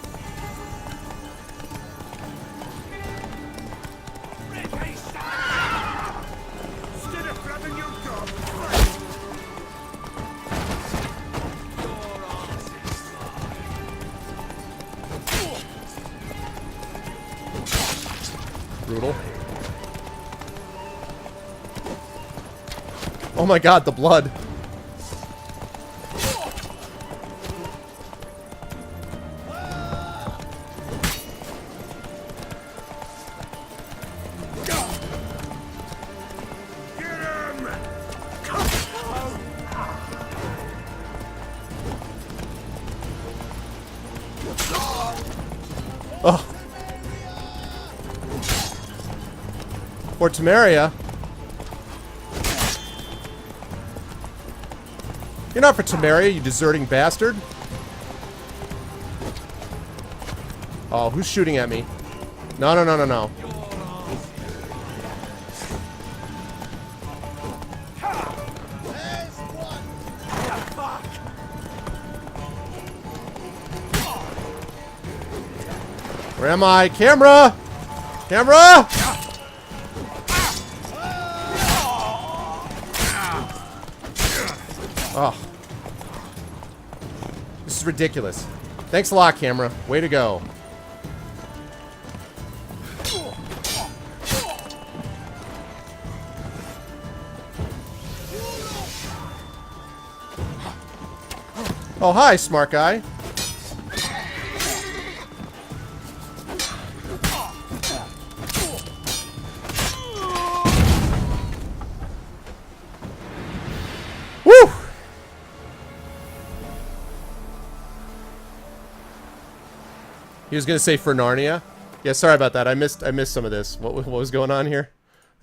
Brutal. Oh my god, the blood. Oh. For Temeria. You're not for Temeria, you deserting bastard. Oh, who's shooting at me? No, no, no, no, no. Where am I? Camera! Camera! Oh. This is ridiculous. Thanks a lot, camera. Way to go. Oh, hi, smart guy. Woo! He was gonna say for Narnia. Yeah, sorry about that. I missed some of this. What was going on here?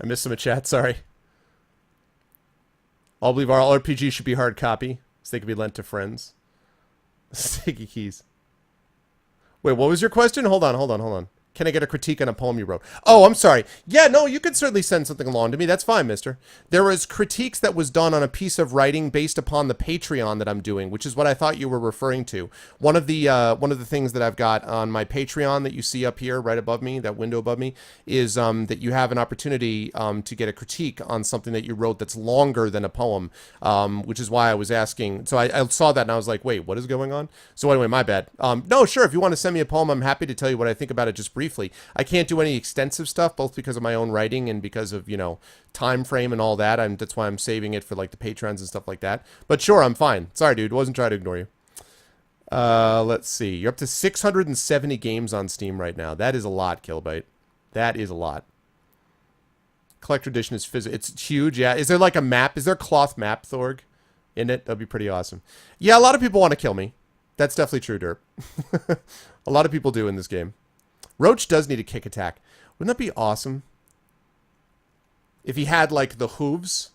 I missed some of chat. Sorry. I'll believe our RPG should be hard copy, so they can be lent to friends. Sticky keys. Wait, what was your question? Hold on. Can I get a critique on a poem you wrote? Oh, I'm sorry. Yeah, no, you could certainly send something along to me. That's fine, mister. There was critiques that was done on a piece of writing based upon the Patreon that I'm doing, which is what I thought you were referring to. One of the things that I've got on my Patreon that you see up here right above me, that window above me, is that you have an opportunity to get a critique on something that you wrote that's longer than a poem, which is why I was asking. So I saw that and I was like, wait, what is going on? So anyway, my bad. No, sure, if you want to send me a poem, I'm happy to tell you what I think about it just briefly. I can't do any extensive stuff, both because of my own writing and because of, you know, time frame and all that. That's why I'm saving it for like the patrons and stuff like that. But sure, I'm fine. Sorry, dude. Wasn't trying to ignore you. Let's see. You're up to 670 games on Steam right now. That is a lot, Killbite. That is a lot. Collector Edition is it's huge, yeah. Is there like a map? Is there a cloth map, Thorg, in it? That'd be pretty awesome. Yeah, a lot of people want to kill me. That's definitely true, Derp. A lot of people do in this game. Roach does need a kick attack. Wouldn't that be awesome? If he had, like, the hooves.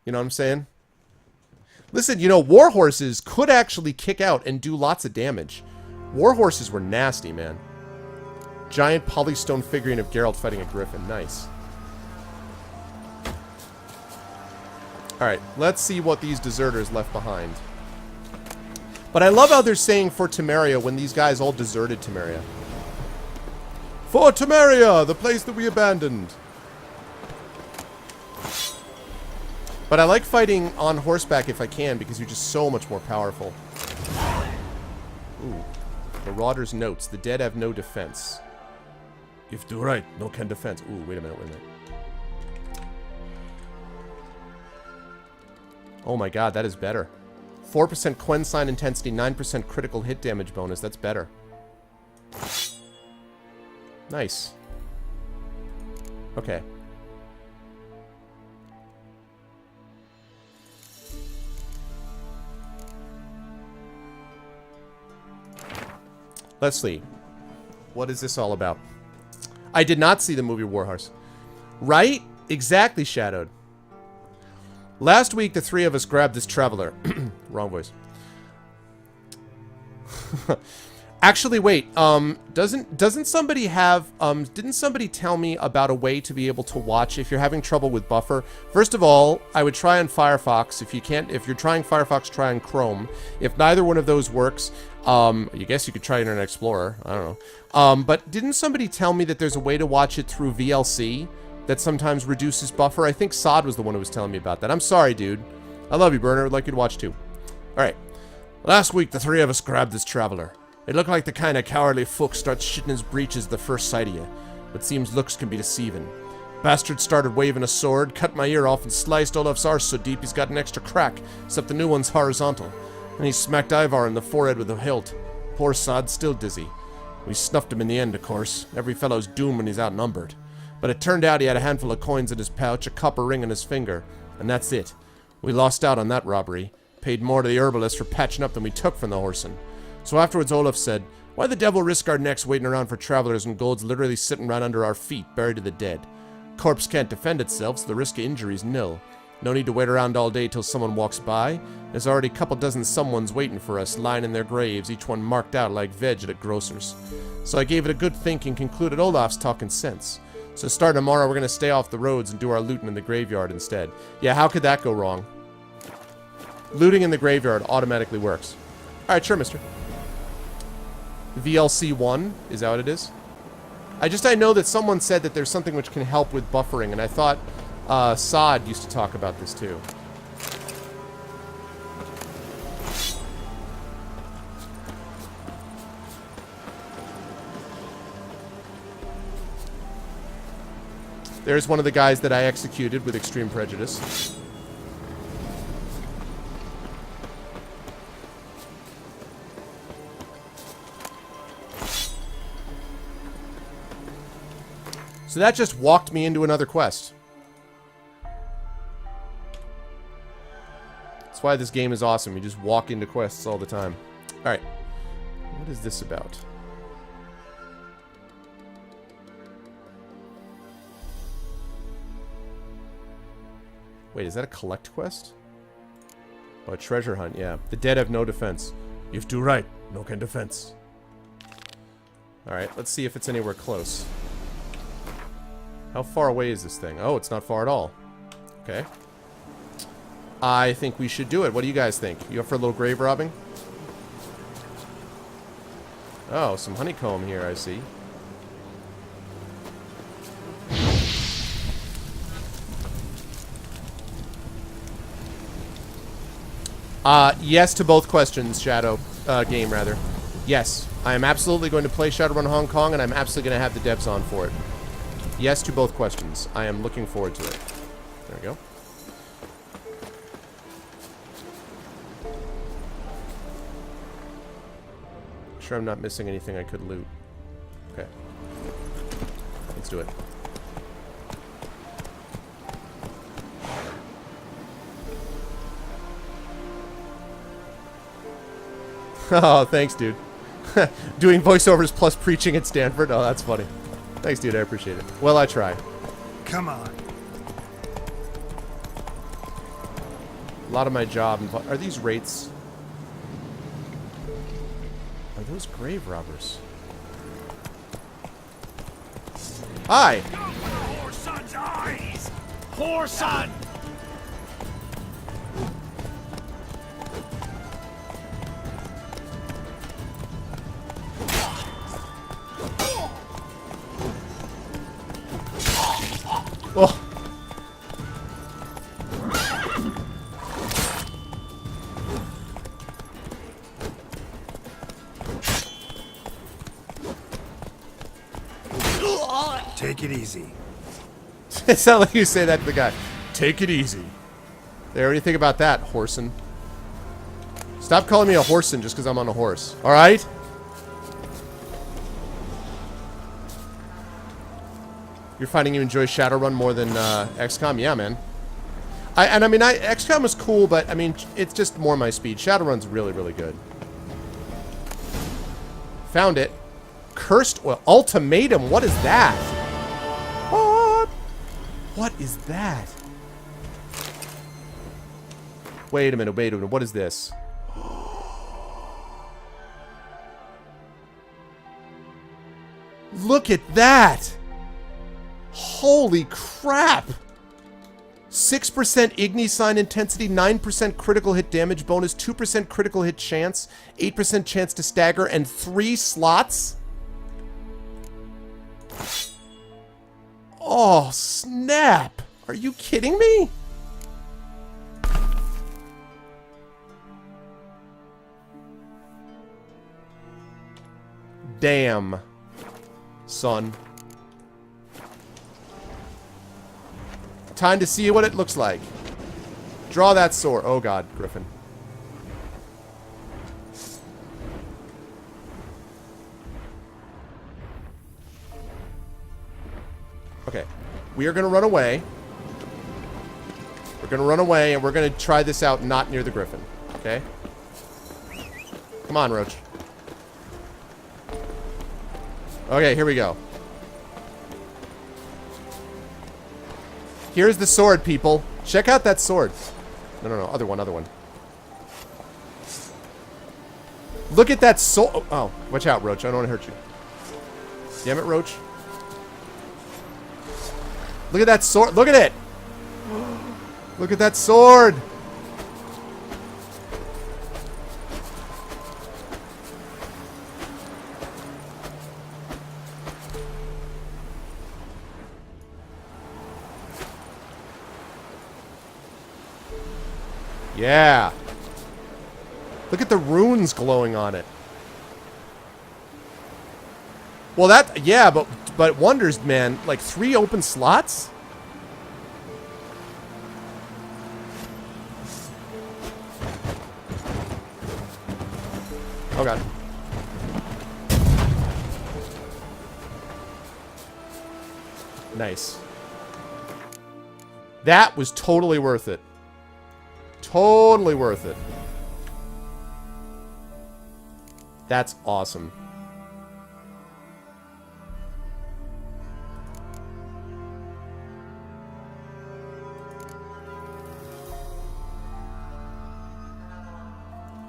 You know what I'm saying? Listen, you know, warhorses could actually kick out and do lots of damage. Warhorses were nasty, man. Giant polystone figurine of Geralt fighting a griffin. Nice. Alright, let's see what these deserters left behind. But I love how they're saying for Temeria when these guys all deserted Temeria. For Temeria, the place that we abandoned. But I like fighting on horseback if I can, because you're just so much more powerful. Ooh. Marauder's notes. The dead have no defense. If do right, no can defense. Ooh, wait a minute. Oh my god, that is better. 4% Quen sign intensity, 9% critical hit damage bonus. That's better. Nice. Okay. Let's see. What is this all about? I did not see the movie Warhorse. Right? Exactly, Shadowed. Last week, the three of us grabbed this traveler. Wrong voice. Actually, wait. Doesn't somebody have? Didn't somebody tell me about a way to be able to watch if you're having trouble with buffer? First of all, I would try on Firefox. If you can't, if you're trying Firefox, try on Chrome. If neither one of those works, I guess you could try Internet Explorer. I don't know. But didn't somebody tell me that there's a way to watch it through VLC that sometimes reduces buffer? I think Sod was the one who was telling me about that. I'm sorry, dude. I love you, Burner. I'd like you to watch too. All right. Last week, the three of us grabbed this traveler. It looked like the kind of cowardly fuck starts shitting his breeches the first sight of you, but seems looks can be deceiving. Bastard started waving a sword, cut my ear off, and sliced Olaf's arse so deep he's got an extra crack, except the new one's horizontal. And he smacked Ivar in the forehead with a hilt. Poor Sod, still dizzy. We snuffed him in the end, of course. Every fellow's doomed when he's outnumbered. But it turned out he had a handful of coins in his pouch, a copper ring on his finger, and that's it. We lost out on that robbery. Paid more to the herbalist for patching up than we took from the horseman. So afterwards Olaf said, why the devil risk our necks waiting around for travelers when gold's literally sitting right under our feet, buried to the dead? Corpse can't defend itself, so the risk of injury is nil. No need to wait around all day till someone walks by. There's already a couple dozen someones waiting for us, lying in their graves, each one marked out like veg at a grocer's. So I gave it a good think and concluded Olaf's talking sense. So starting tomorrow, we're going to stay off the roads and do our looting in the graveyard instead. Yeah, how could that go wrong? Looting in the graveyard automatically works. Alright, sure, mister. VLC 1, is that what it is? I know that someone said that there's something which can help with buffering, and I thought Sod used to talk about this too. There's one of the guys that I executed with extreme prejudice. So that just walked me into another quest. That's why this game is awesome. You just walk into quests all the time. Alright. What is this about? Wait, is that a collect quest? Oh, a treasure hunt, yeah. The dead have no defense. If do right, no can defense. Alright, let's see if it's anywhere close. How far away is this thing? Oh, it's not far at all. Okay. I think we should do it. What do you guys think? You up for a little grave robbing? Oh, some honeycomb here, I see. Yes to both questions, Shadow. Game, rather. Yes, I am absolutely going to play Shadowrun Hong Kong, and I'm absolutely going to have the devs on for it. Yes to both questions. I am looking forward to it. There we go. Sure I'm not missing anything I could loot. Okay. Let's do it. Oh, thanks, dude. Doing voiceovers plus preaching at Stanford? Oh, that's funny. Thanks, dude. I appreciate it. Well, I try. Come on. A lot of my job... Are these rates? Are those grave robbers? Hi! Poor son's eyes! Poor son! Oh. Take it easy. It sounds like you say that to the guy. Take it easy. There, what do you think about that, horsin'? Stop calling me a horsin' just because I'm on a horse. Alright? You're finding you enjoy Shadowrun more than XCOM? Yeah, man. XCOM was cool, but I mean, it's just more my speed. Shadowrun's really, really good. Found it. Cursed Oil. Ultimatum. What is that? What? What is that? Wait a minute, wait a minute. What is this? Look at that! Holy crap! 6% Igni sign intensity, 9% critical hit damage bonus, 2% critical hit chance, 8% chance to stagger, and 3 slots? Oh, snap! Are you kidding me? Damn, son. Time to see what it looks like. Draw that sword. Oh god, Griffin. Okay. We are gonna run away. We're gonna run away and we're gonna try this out not near the Griffin. Okay? Come on, Roach. Okay, here we go. Here's the sword, people. Check out that sword. No, no, no. Other one, other one. Look at that sword. Oh, watch out, Roach. I don't want to hurt you. Damn it, Roach. Look at that sword. Look at it. Look at that sword. Yeah. Look at the runes glowing on it. Well, that, yeah, but wonders, man, like 3 open slots? Oh god. Nice. That was totally worth it. Totally worth it. That's awesome.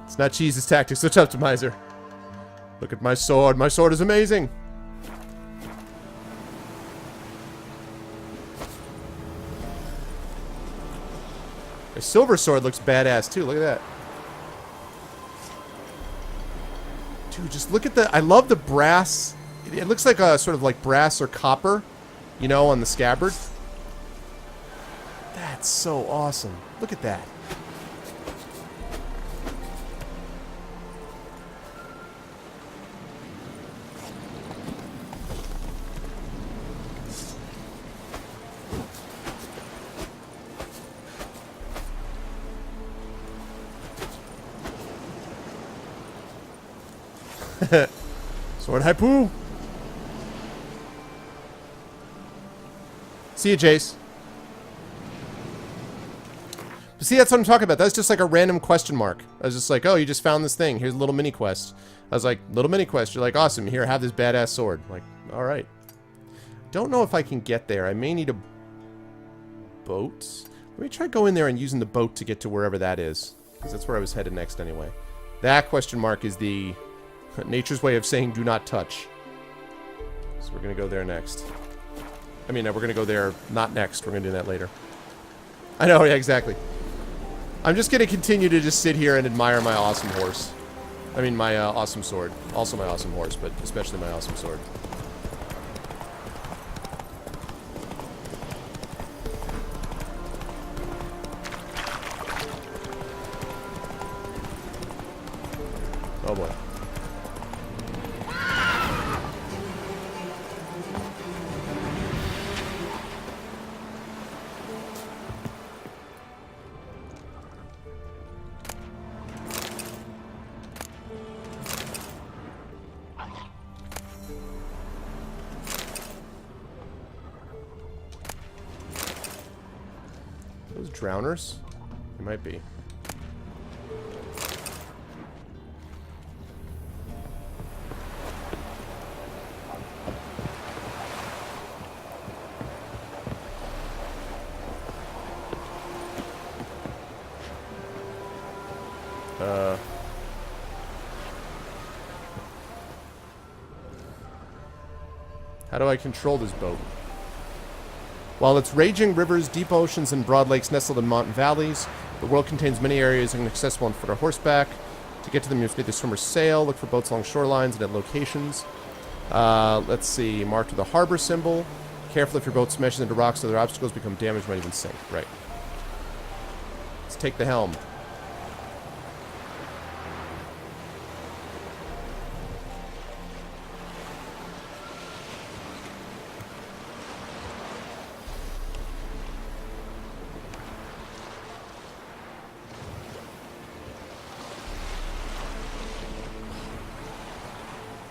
It's not Cheese's tactics, Switch Optimizer. Look at my sword. My sword is amazing. A silver sword looks badass too. Look at that. Dude, just look at the... I love the brass. It looks like a sort of like brass or copper, you know, on the scabbard. That's so awesome. Look at that. Sword Haipu. See you, Jace. But see, that's what I'm talking about. That's just like a random question mark. I was just like, oh, you just found this thing. Here's a little mini quest. I was like, little mini quest. You're like, awesome. Here, have this badass sword. I'm like, all right. Don't know if I can get there. I may need a boat. Let me try going there and using the boat to get to wherever that is. Because that's where I was headed next anyway. That question mark is the... nature's way of saying do not touch. So we're going to go there next. I mean, we're going to go there not next. We're going to do that later. I know, yeah, exactly. I'm just going to continue to just sit here and admire my awesome horse. I mean, my awesome sword. Also my awesome horse, but especially my awesome sword. Oh boy. Those drowners? They might be. How do I control this boat? While its raging rivers, deep oceans, and broad lakes nestled in mountain valleys, the world contains many areas inaccessible on foot or horseback. To get to them, you must make the swimmer's sail, look for boats along shorelines and at locations. Let's see. Marked with a harbor symbol. Careful if your boat smashes into rocks or other obstacles, become damaged, might even sink. Right. Let's take the helm.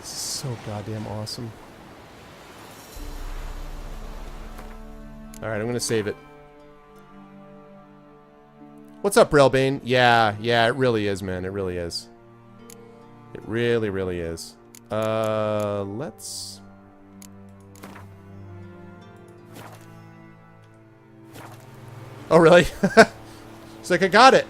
So goddamn awesome. Alright, I'm gonna save it. What's up, Railbane? Yeah, it really is, man. It really is. It really, really is. Let's... Oh, really? It's like I got it.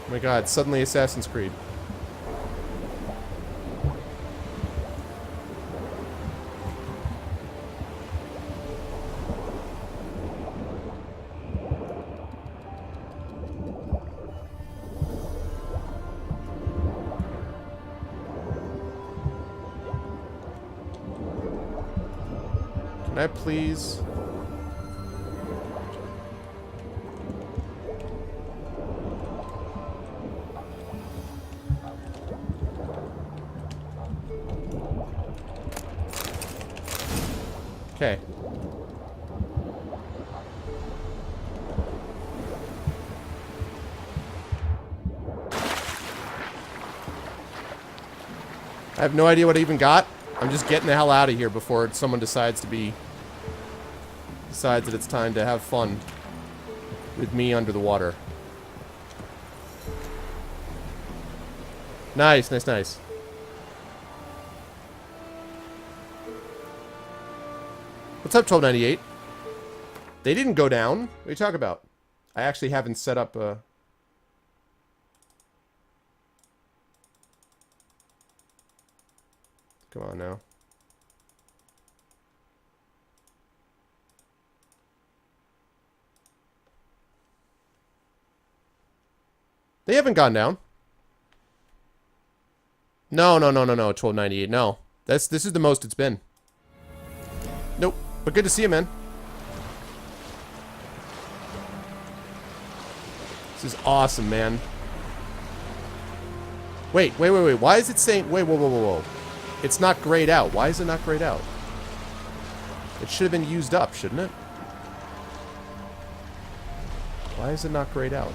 Oh my god, suddenly Assassin's Creed. Can I please... Okay. I have no idea what I even got. I'm just getting the hell out of here before someone decides that it's time to have fun with me under the water. Nice, nice, nice. What's up, 1298? They didn't go down. What are you talking about? I actually haven't set up a... Come on now. They haven't gone down. No, 1298. No. This is the most it's been. Nope. But good to see you, man. This is awesome, man. Wait. Why is it saying... Wait, whoa. It's not grayed out. Why is it not grayed out? It should have been used up, shouldn't it? Why is it not grayed out?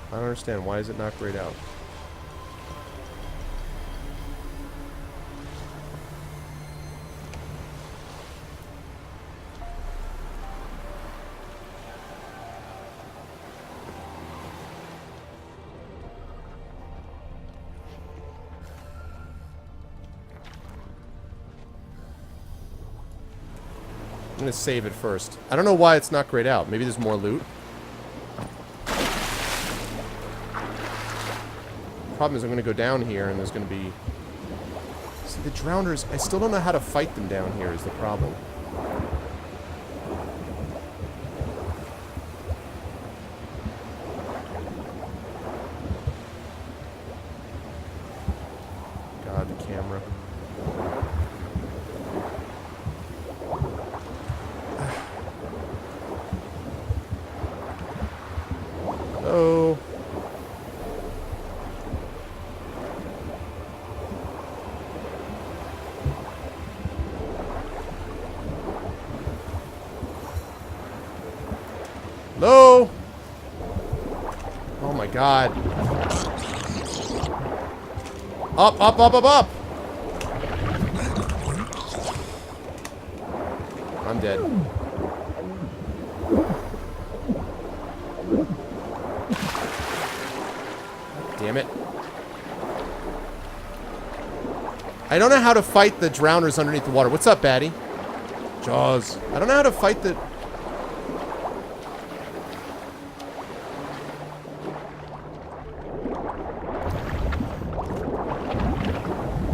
I don't understand. Why is it not grayed out? I'm gonna save it first. I don't know why it's not grayed out. Maybe there's more loot. Problem is I'm gonna go down here and there's gonna be... See, the drowners, I still don't know how to fight them down here is the problem. God, the camera. Oh. No! Oh my god. Up! I'm dead. Damn it. I don't know how to fight the drowners underneath the water. What's up, baddie? Jaws. I don't know how to fight the...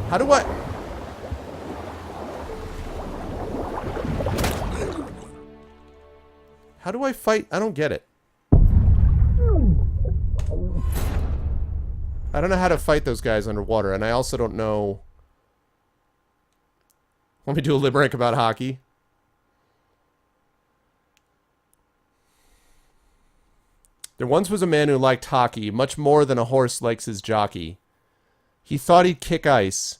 How do I... How do I fight? I don't get it. I don't know how to fight those guys underwater, and I also don't know... Let me do a limerick about hockey. There once was a man who liked hockey much more than a horse likes his jockey. He thought he'd kick ice,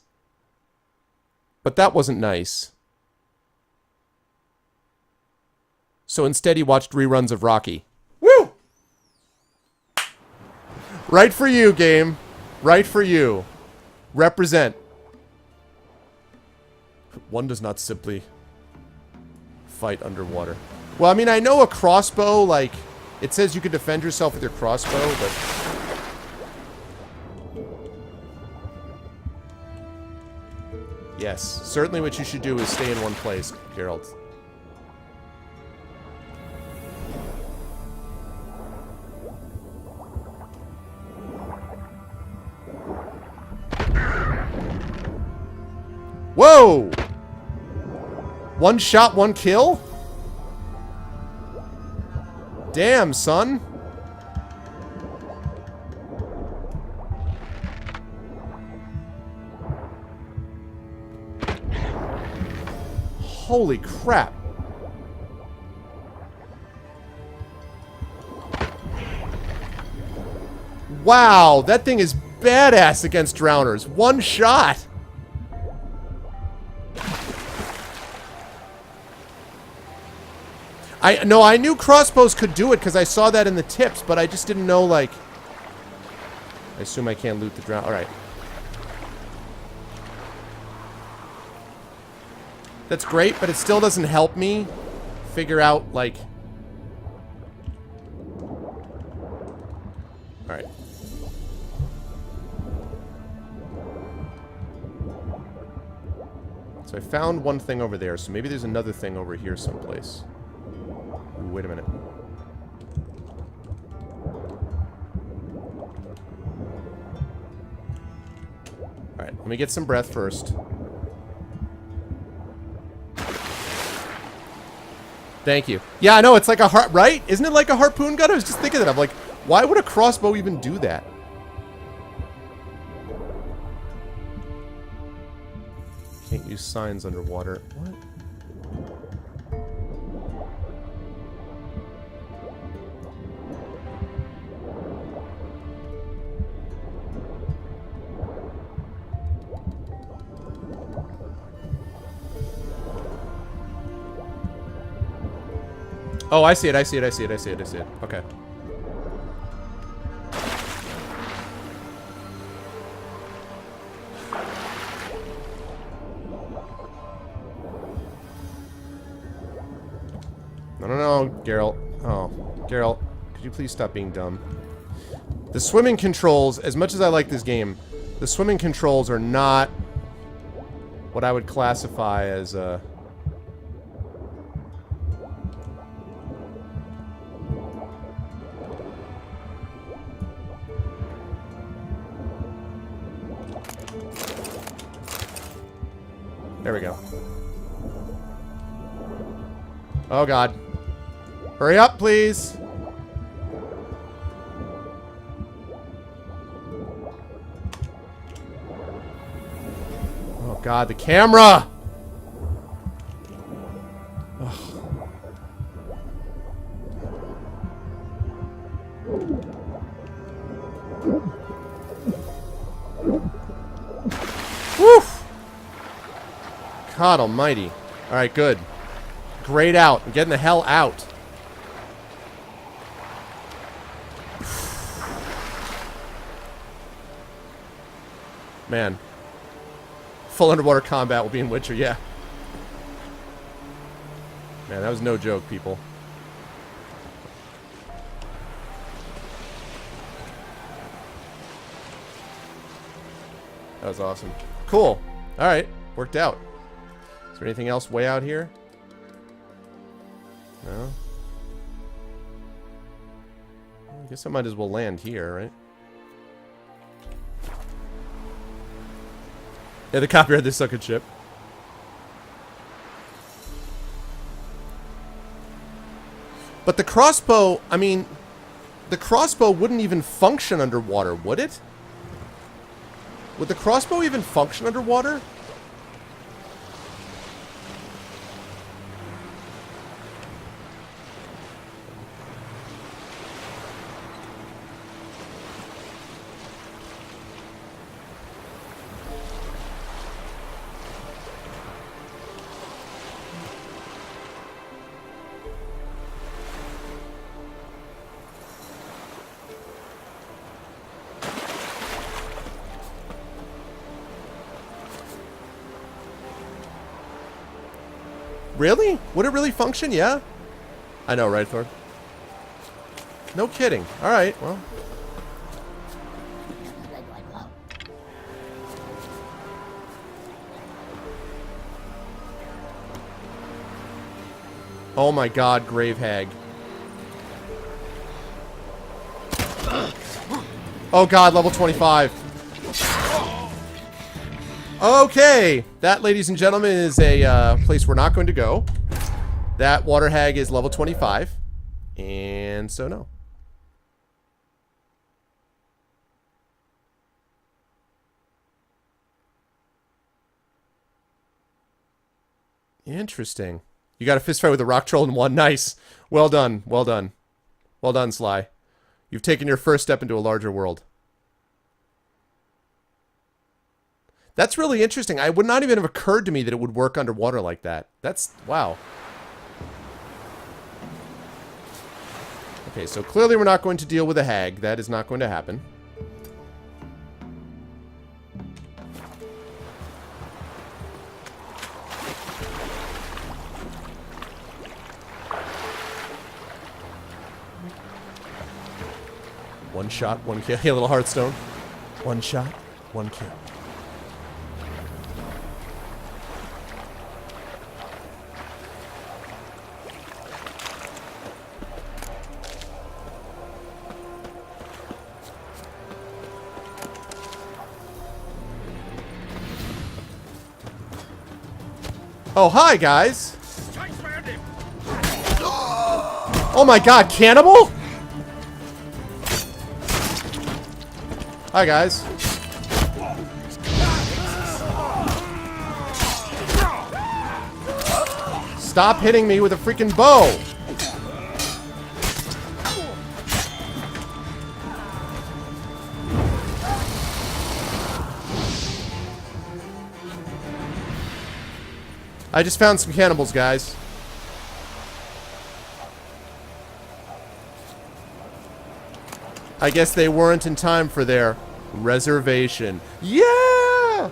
but that wasn't nice. So instead he watched reruns of Rocky. Woo! Right for you, game. Right for you. Represent. One does not simply fight underwater. Well, I mean, I know a crossbow, like, it says you can defend yourself with your crossbow, but... Yes, certainly what you should do is stay in one place, Geralt. Whoa! One shot, one kill? Damn, son. Holy crap. Wow, that thing is badass against drowners. One shot. I knew crossbows could do it because I saw that in the tips, but I just didn't know, like... I assume I can't loot the drown. Alright. That's great, but it still doesn't help me figure out, like... Alright. So I found one thing over there, so maybe there's another thing over here someplace. Ooh, wait a minute. Alright, let me get some breath first. Thank you. Yeah, I know, it's like a heart, right? Isn't it like a harpoon gun? I was just thinking that. I'm like, why would a crossbow even do that? Can't use signs underwater. What? Oh, I see it, I see it, I see it, I see it, I see it. Okay. No, Geralt. Oh, Geralt, could you please stop being dumb? The swimming controls, as much as I like this game, the swimming controls are not what I would classify as, There we go. Oh, God. Hurry up, please. Oh, God, the camera! Ugh. Woof! God almighty. Alright, good. Grayed out. I'm getting the hell out. Man. Full underwater combat will be in Witcher, yeah. Man, that was no joke, people. That was awesome. Cool. All right. Worked out. Is there anything else way out here? No? I guess I might as well land here, right? Yeah, the copyright this sucking ship. But the crossbow, I mean, the crossbow wouldn't even function underwater, would it? Would the crossbow even function underwater? Really? Would it really function? Yeah. I know, right, Thor? No kidding. Alright, well. Oh my god, Grave Hag. Oh god, level 25. Okay, that, ladies and gentlemen, is a place we're not going to go. That water hag is level 25, and so no. Interesting. You got a fist fight with a rock troll in one. Nice. Well done. Well done. Well done, Sly. You've taken your first step into a larger world. That's really interesting. I would not even have occurred to me that it would work underwater like that. That's... wow. Okay, so clearly we're not going to deal with a hag. That is not going to happen. One shot, one kill. Hey, a little Hearthstone. One shot, one kill. Oh, hi, guys. Oh my god, cannibal? Hi, guys. Stop hitting me with a freaking bow. I just found some cannibals, guys. I guess they weren't in time for their reservation. Yeah!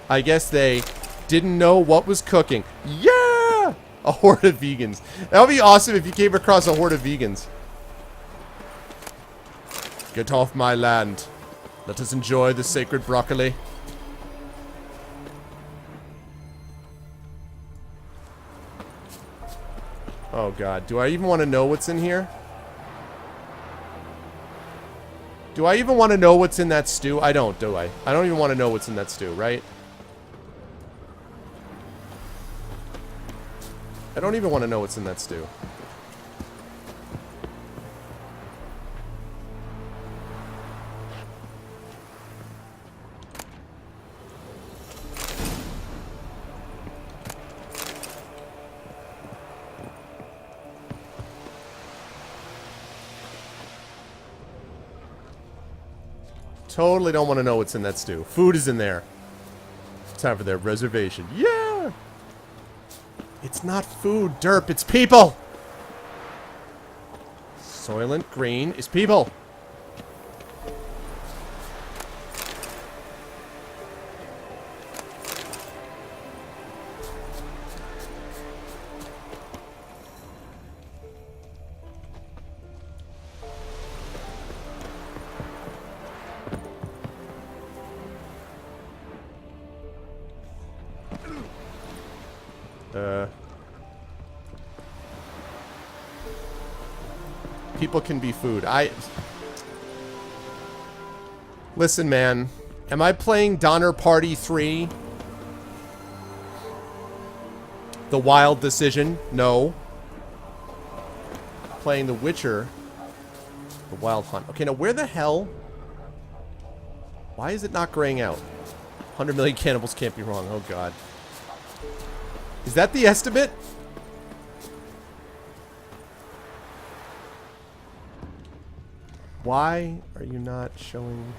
I guess they didn't know what was cooking. Yeah! A horde of vegans. That would be awesome if you came across a horde of vegans. Get off my land. Let us enjoy the sacred broccoli. Oh god, do I even want to know what's in here? Do I even want to know what's in that stew? I don't, do I? I don't even want to know what's in that stew, right? I don't even want to know what's in that stew. Totally don't want to know what's in that stew. Food is in there. Time for their reservation. Yeah! It's not food, derp. It's people! Soylent Green is people. People can be food. Listen, man. Am I playing Donner Party 3? The Wild Decision? No. Playing The Witcher. The Wild Hunt. Okay, now where the hell... Why is it not graying out? 100 million cannibals can't be wrong. Oh, God. Is that the estimate? Why are you not showing...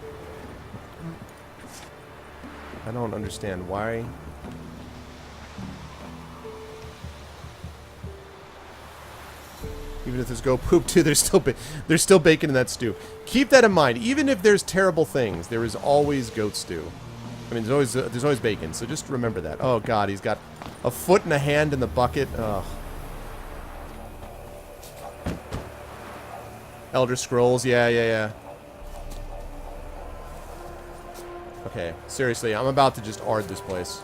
I don't understand. Why... Even if there's goat poop too, there's still bacon in that stew. Keep that in mind. Even if there's terrible things, there is always goat stew. I mean, there's always bacon. So just remember that. Oh God, he's got a foot and a hand in the bucket. Ugh. Elder Scrolls, yeah. Okay, seriously, I'm about to just ard this place.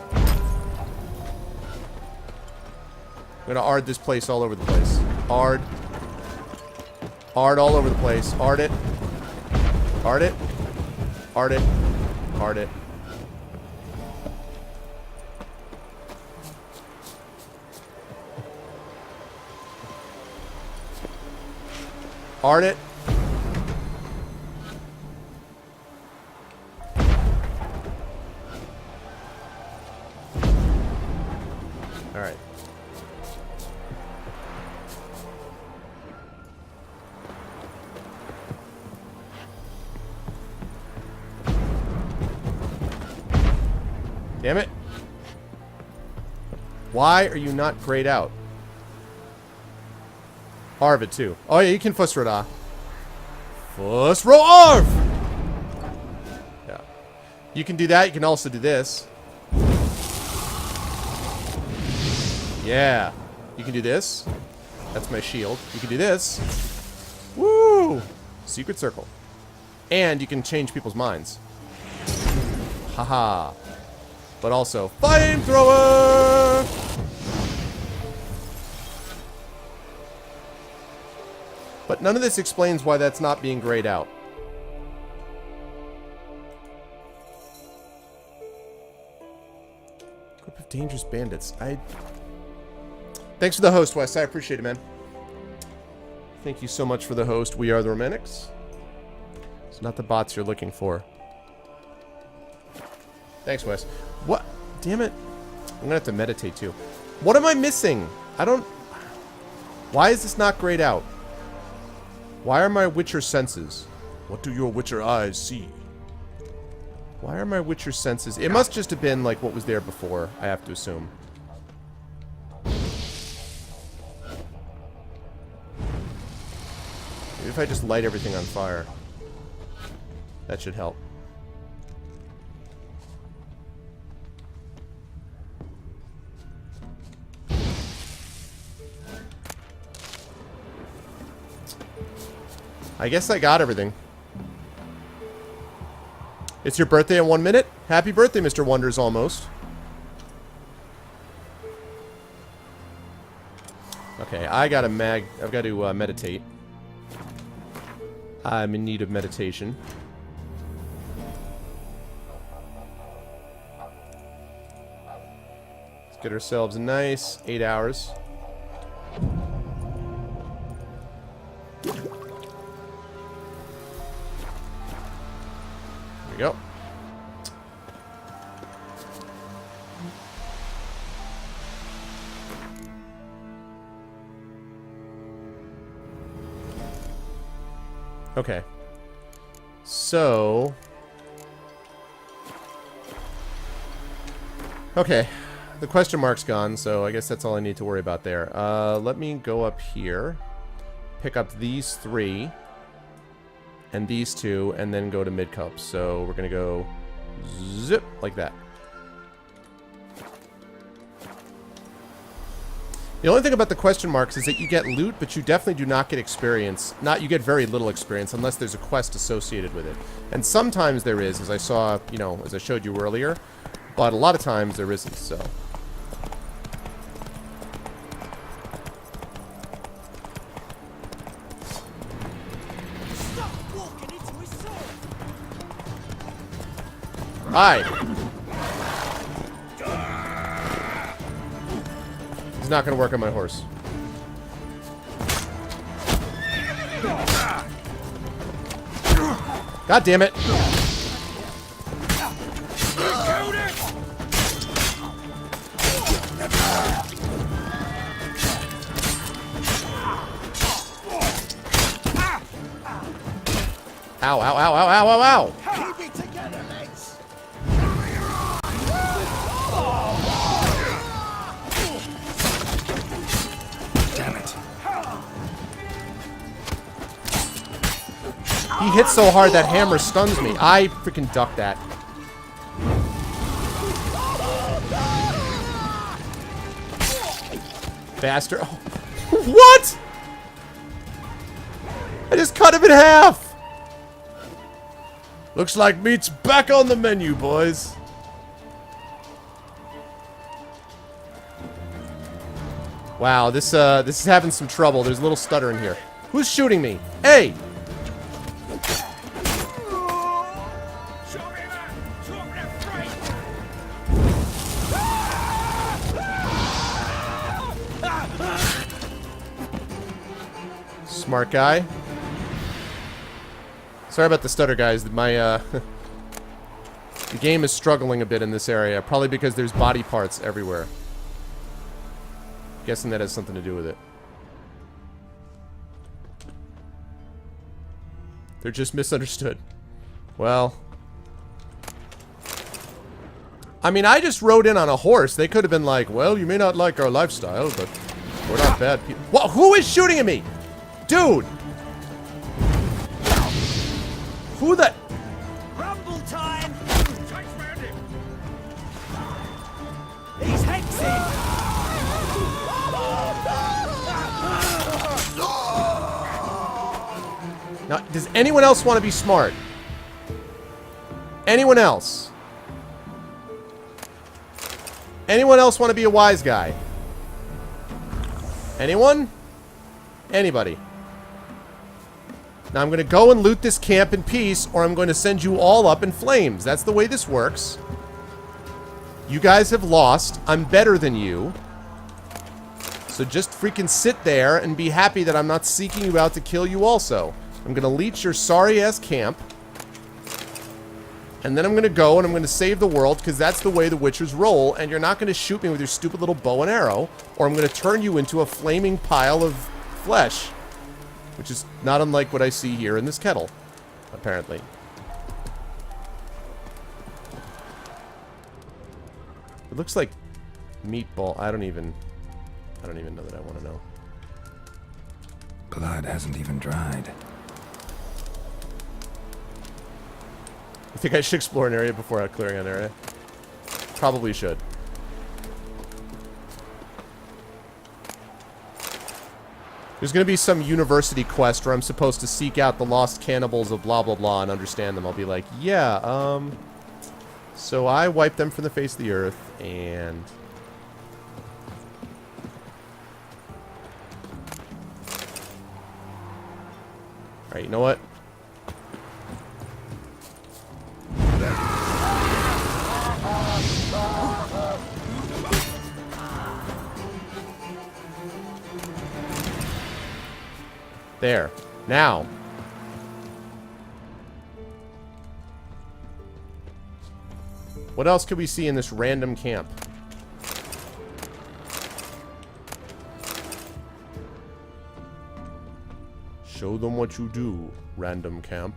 I'm gonna ard this place all over the place. Ard all over the place. Ard it. Ard it. Ard it. Ard it. Ard it. All right. Damn it. Why are you not grayed out? Arv it too. Oh yeah, you can Fusrada. Fusro Arv! Yeah. You can do that, you can also do this. Yeah. You can do this. That's my shield. You can do this. Woo! Secret circle. And you can change people's minds. Haha. But also, flamethrower! But none of this explains why that's not being grayed out. Group of dangerous bandits. Thanks for the host, Wes. I appreciate it, man. Thank you so much for the host. We are the Romantics. It's not the bots you're looking for. Thanks, Wes. What? Damn it. I'm gonna have to meditate, too. What am I missing? I don't... Why is this not grayed out? Why are my Witcher senses? What do your Witcher eyes see? Why are my Witcher senses... It must just have been like what was there before, I have to assume. Maybe if I just light everything on fire. That should help. I guess I got everything. It's your birthday in 1 minute? Happy birthday, Mr. Wonders, almost. Okay, I've got to meditate. I'm in need of meditation. Let's get ourselves a nice 8 hours. We go. Okay. So... Okay. The question mark's gone, so I guess that's all I need to worry about there. Let me go up here. Pick up these 3. And these 2, and then go to mid-cup. So we're going to go zip like that. The only thing about the question marks is that you get loot, but you definitely do not get experience. You get very little experience unless there's a quest associated with it. And sometimes there is, as I saw, you know, as I showed you earlier. But a lot of times there isn't, so... Hi. He's not gonna work on my horse. God damn it. Ow, ow, ow, ow, ow, ow, ow. Keep it together, mates. Damn it. He hits so hard that hammer stuns me. I freaking ducked that. Bastard. Oh. What? I just cut him in half. Looks like meat's back on the menu, boys. Wow, this is having some trouble. There's a little stutter in here. Who's shooting me? Hey! Smart guy. Sorry about the stutter, guys. My, the game is struggling a bit in this area. Probably because there's body parts everywhere. Guessing that has something to do with it. They're just misunderstood. Well. I mean, I just rode in on a horse. They could have been like, well, you may not like our lifestyle, but we're not bad people. Whoa, who is shooting at me? Dude! Who the... Rumble time! He's hexing! Now, does anyone else want to be smart? Anyone else? Anyone else want to be a wise guy? Anyone? Anybody? Now I'm going to go and loot this camp in peace, or I'm going to send you all up in flames. That's the way this works. You guys have lost. I'm better than you. So just freaking sit there and be happy that I'm not seeking you out to kill you also. I'm going to leech your sorry-ass camp. And then I'm going to go and I'm going to save the world, because that's the way the Witchers roll, and you're not going to shoot me with your stupid little bow and arrow, or I'm going to turn you into a flaming pile of flesh. Which is not unlike what I see here in this kettle, apparently. It looks like meatball. I don't even know that I want to know. Blood hasn't even dried. You think I should explore an area before clearing an area? Probably should. There's going to be some university quest where I'm supposed to seek out the lost cannibals of blah, blah, blah and understand them. I'll be like, yeah, so I wiped them from the face of the earth, and... Alright, you know what? There. Now. What else could we see in this random camp? Show them what you do, random camp.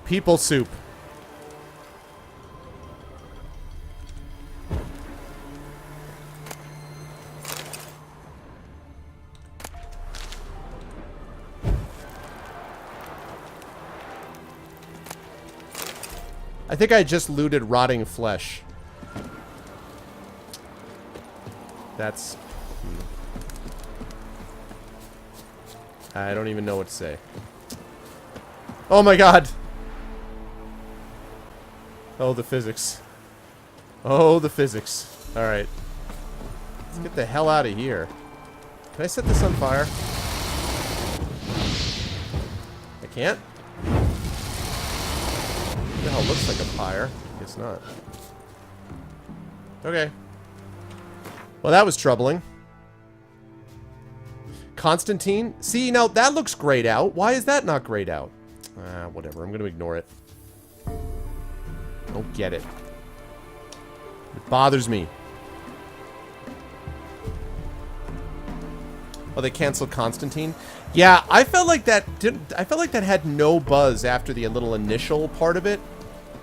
People soup. I think I just looted rotting flesh. That's... I don't even know what to say. Oh my god! Oh, the physics. Oh, the physics. Alright. Let's get the hell out of here. Can I set this on fire? I can't? The hell looks like a pyre. Guess not. Okay. Well, that was troubling. Constantine? See, now that looks grayed out. Why is that not grayed out? Whatever. I'm going to ignore it. Don't get it. It bothers me. Oh, they canceled Constantine? Yeah, I felt like that had no buzz after the little initial part of it.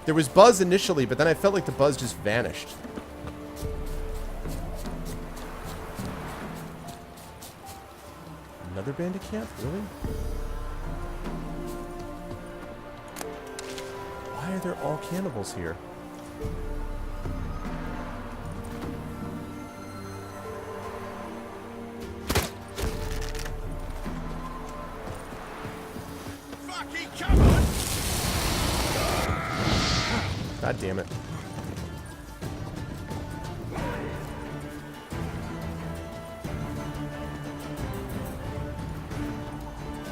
There was buzz initially, but then I felt like the buzz just vanished. Another bandit camp? Really? Why are there all cannibals here? God damn it.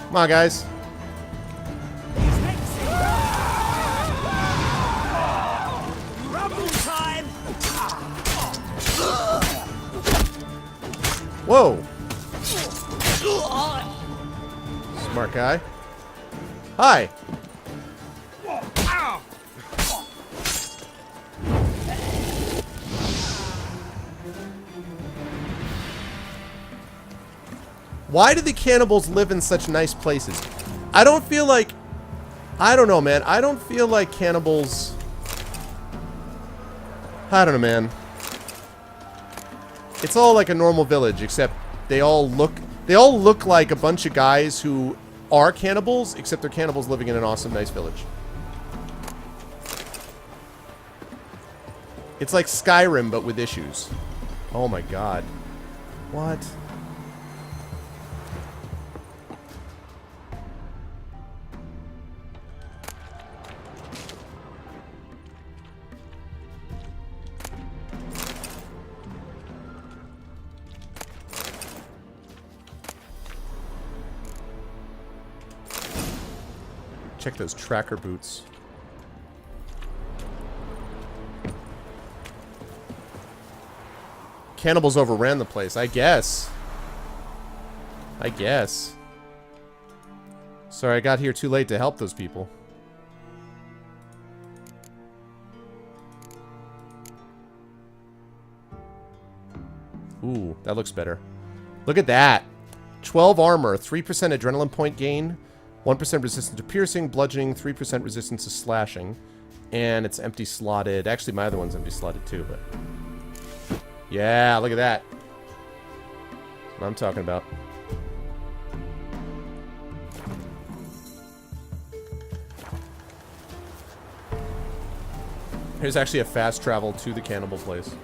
Come on, guys. Whoa. Smart guy. Hi. Why do the cannibals live in such nice places? I don't feel like... I don't know, man. I don't feel like cannibals... I don't know, man. It's all like a normal village, except they all look like a bunch of guys who are cannibals, except they're cannibals living in an awesome, nice village. It's like Skyrim, but with issues. Oh my god. What? Check those tracker boots. Cannibals overran the place, I guess. I guess. Sorry, I got here too late to help those people. Ooh, that looks better. Look at that. 12 armor, 3% adrenaline point gain, 1% resistance to piercing, bludgeoning, 3% resistance to slashing. And it's empty slotted. Actually, my other one's empty slotted too, but... yeah, look at that. That's what I'm talking about. Here's actually a fast travel to the cannibal place.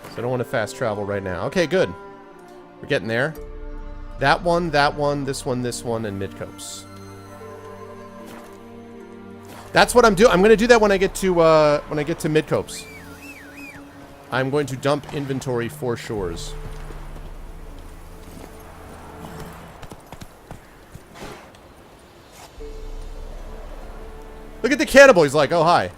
I don't want to fast travel right now. Okay, good. We're getting there. That one, this one, and Midcopes. That's what I'm doing. I'm going to do that when I get to Midcopes. I'm going to dump inventory for shores. Look at the cannibal. He's like, oh, hi.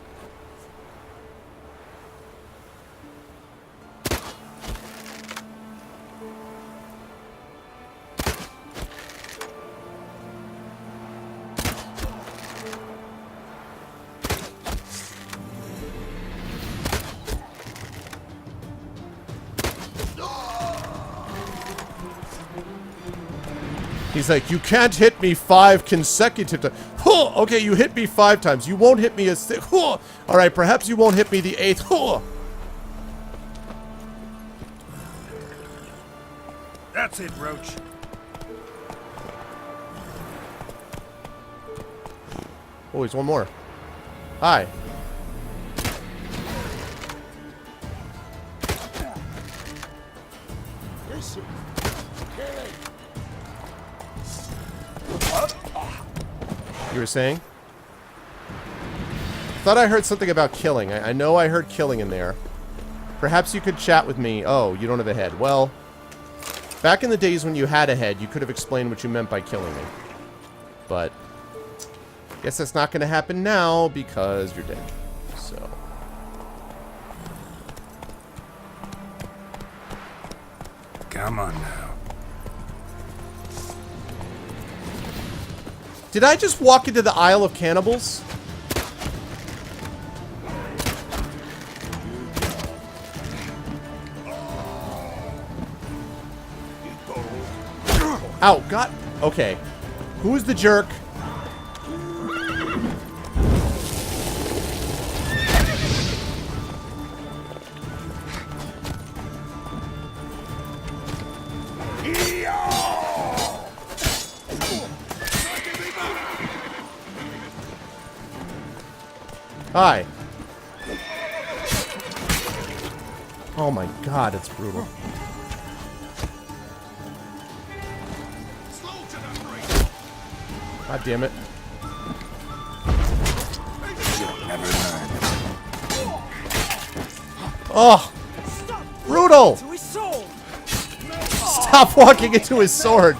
He's like, you can't hit me 5 consecutive times. Huh, okay, you hit me 5 times. You won't hit me a 6th. Huh. All right, perhaps you won't hit me the 8th. Huh. That's it, Roach. Oh, there's one more. Hi. You were saying? Thought I heard something about killing. I know I heard killing in there. Perhaps you could chat with me. Oh, you don't have a head. Well, back in the days when you had a head, you could have explained what you meant by killing me. But guess that's not going to happen now because you're dead. So. Come on now. Did I just walk into the Isle of Cannibals? Ow, God. Okay. Who's the jerk? Hi. Oh my God, it's brutal. God damn it. Oh! Brutal! Stop walking into his sword!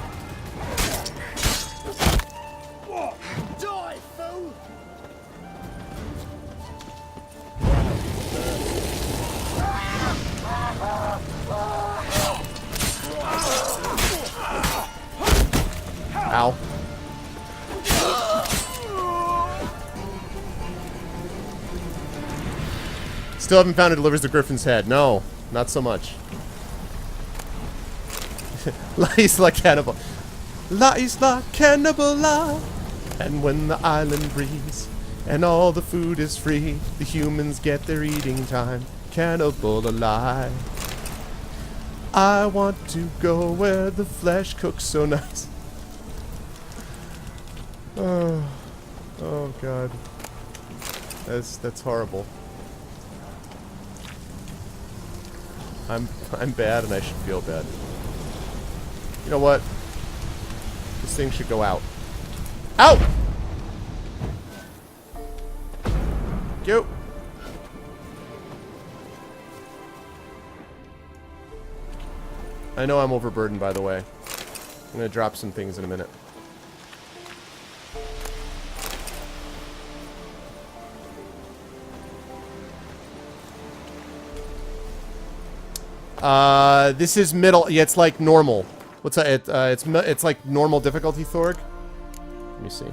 Ow. Still haven't found who delivers the griffin's head. No, not so much. La Isla Cannibal. La Isla Cannibal La. And when the island breathes and all the food is free, the humans get their eating time. Cannibal alive. I want to go where the flesh cooks so nice. Oh, oh God. That's horrible. I'm bad and I should feel bad. You know what? This thing should go out. Out! Go. I know I'm overburdened, by the way. I'm gonna drop some things in a minute. This is middle. Yeah, it's like normal. What's that? It's like normal difficulty, Thorg. Let me see.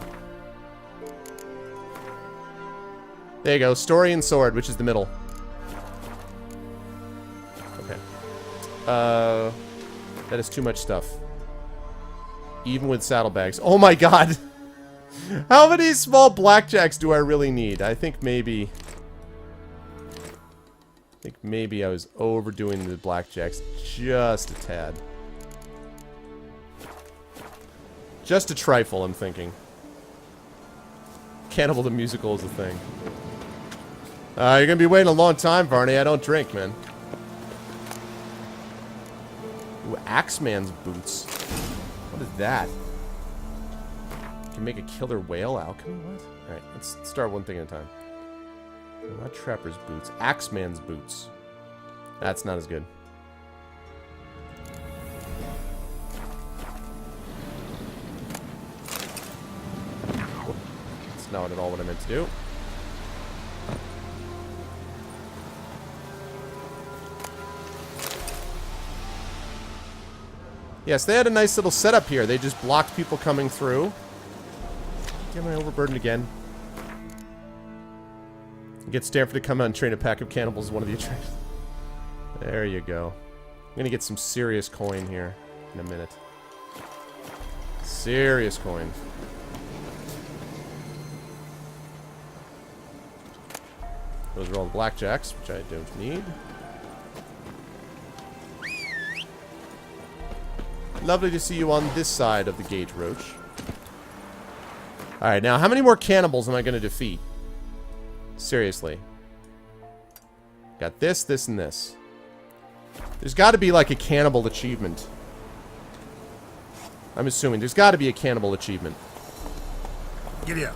There you go. Story and sword, which is the middle. Okay. That is too much stuff. Even with saddlebags. Oh my God! How many small blackjacks do I really need? I think maybe I was overdoing the blackjacks just a tad. Just a trifle, I'm thinking. Cannibal the Musical is a thing. You're gonna be waiting a long time, Varney. I don't drink, man. Ooh, Axeman's boots. What is that? Can make a killer whale alchemy? What? Alright, let's start one thing at a time. Not Trapper's boots. Axeman's boots. That's not as good. That's not at all what I meant to do. Yes, they had a nice little setup here. They just blocked people coming through. Am I overburdened again? Get Stanford to come out and train a pack of cannibals, one of the attractions. There you go. I'm gonna get some serious coin here in a minute. Serious coin. Those are all the blackjacks, which I don't need. Lovely to see you on this side of the gate, Roach. Alright, now how many more cannibals am I going to defeat? Seriously. Got this, this, and this. There's got to be like a cannibal achievement. I'm assuming. There's got to be a cannibal achievement. Giddy up.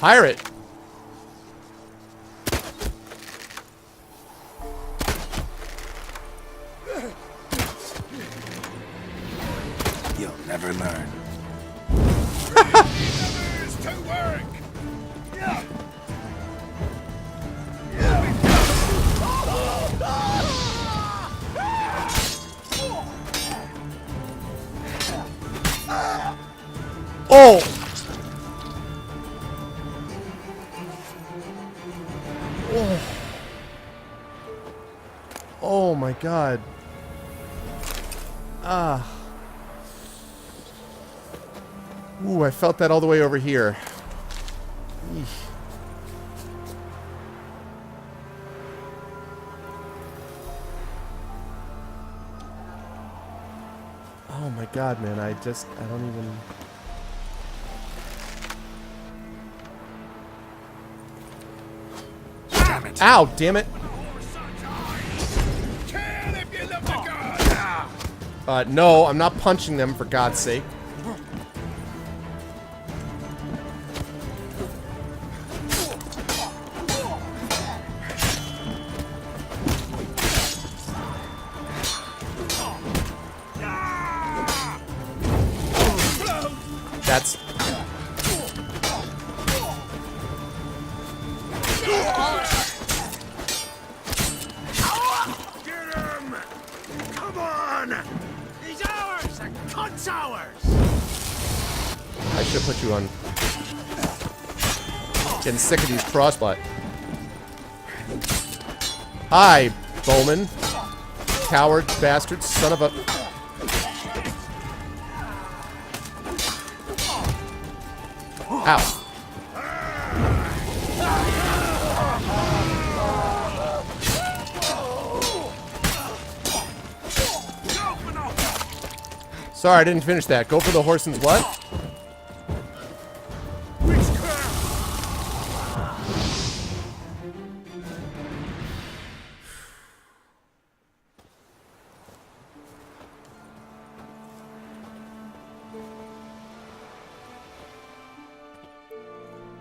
Pirate! You'll never learn. to work. Oh! Oh. Oh my god. Ah. Ooh, I felt that all the way over here. Eesh. Oh my god, man, I don't even... Damn it. Ow, damn it. No, I'm not punching them, for God's sake. That's... Get him! Come on! He's ours! The cunt's ours! I should put you on. Getting sick of these crossbutt. Hi, Bowman. Coward, bastard, son of a... Ow. Sorry, I didn't finish that. Go for the horse and what?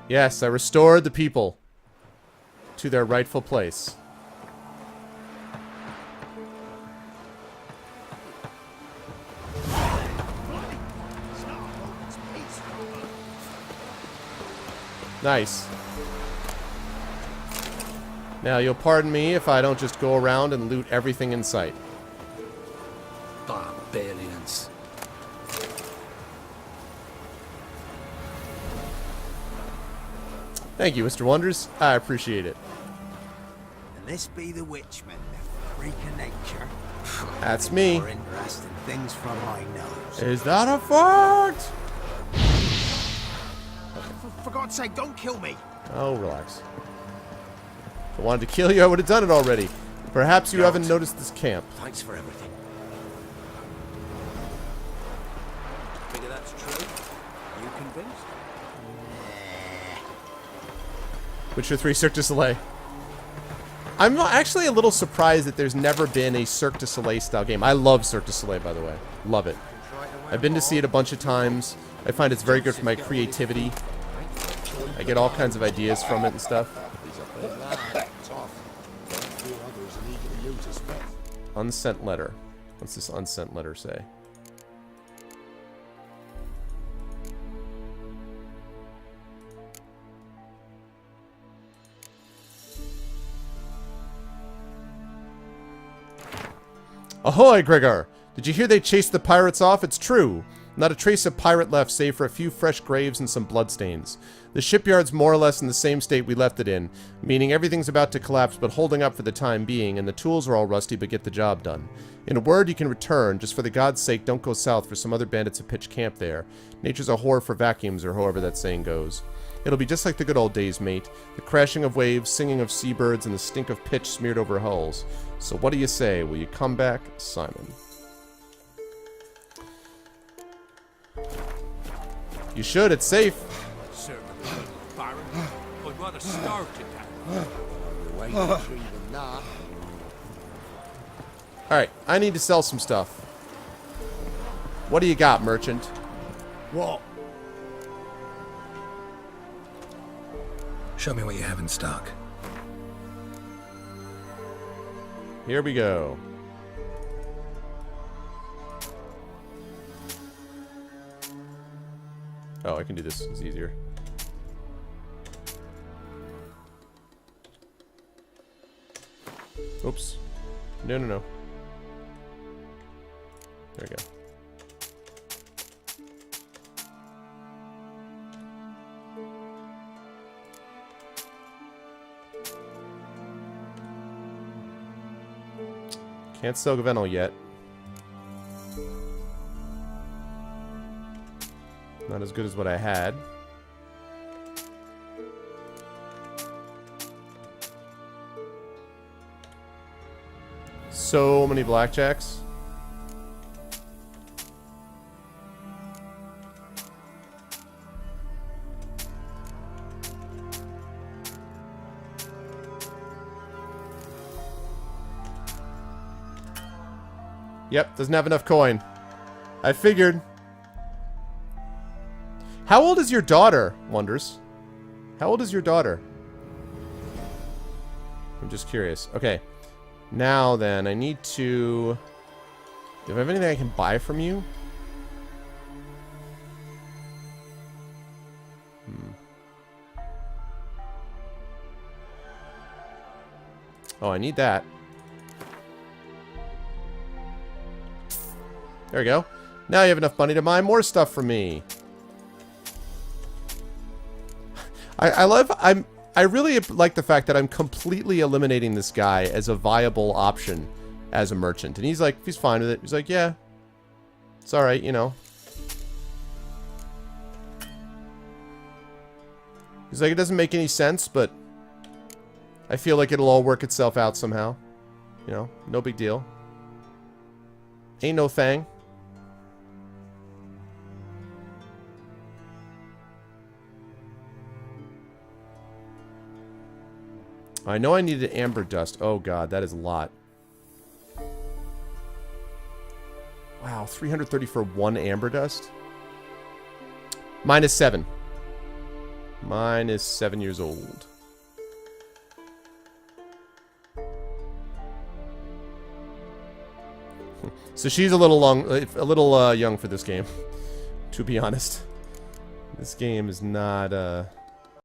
Yes, I restored the people to their rightful place. Nice. Now, you'll pardon me if I don't just go around and loot everything in sight. Barbarians. Thank you, Mr. Wonders. I appreciate it. And this be the witchman, the freak of nature. That's me. More interesting things from my nose. Is that a fact? For God's sake, don't kill me. Oh, relax. If I wanted to kill you, I would have done it already. Perhaps you haven't noticed this camp. Thanks for everything. Figure that's true? You convinced? Witcher 3 Cirque du Soleil. I'm actually a little surprised that there's never been a Cirque du Soleil style game. I love Cirque du Soleil, by the way. Love it. I've been to see it a bunch of times. I find it's very good for my creativity. I get all kinds of ideas from it and stuff. Unsent letter. What's this unsent letter say? Ahoy, Gregor! Did you hear they chased the pirates off? It's true. Not a trace of pirate left save for a few fresh graves and some bloodstains. The shipyard's more or less in the same state we left it in, meaning everything's about to collapse but holding up for the time being, and the tools are all rusty but get the job done. In a word, you can return. Just for the god's sake, don't go south, for some other bandits have pitched camp there. Nature's a whore for vacuums, or however that saying goes. It'll be just like the good old days, mate. The crashing of waves, singing of seabirds, and the stink of pitch smeared over hulls. So what do you say? Will you come back, Simon? You should, it's safe. Sir, Baron, I'd rather starve to death. Alright, I need to sell some stuff. What do you got, merchant? What? Show me what you have in stock. Here we go. Oh, I can do this. It's easier. Oops. No, no, no. There we go. Can't sell Gavenal yet. Not as good as what I had. So many blackjacks. Yep, doesn't have enough coin. I figured. How old is your daughter, Wonders? How old is your daughter? I'm just curious. Okay. Now then, I need to... Do I have anything I can buy from you? Oh, I need that. There we go. Now you have enough money to buy more stuff from me. I really like the fact that I'm completely eliminating this guy as a viable option as a merchant. And he's like, he's fine with it. He's like, yeah, it's alright, you know. He's like, it doesn't make any sense, but I feel like it'll all work itself out somehow. You know, no big deal. Ain't no thing. I know I needed amber dust. Oh god, that is a lot. Wow, 330 for one amber dust? Mine is 7. Mine is 7 years old. So she's a little young for this game, to be honest. This game is not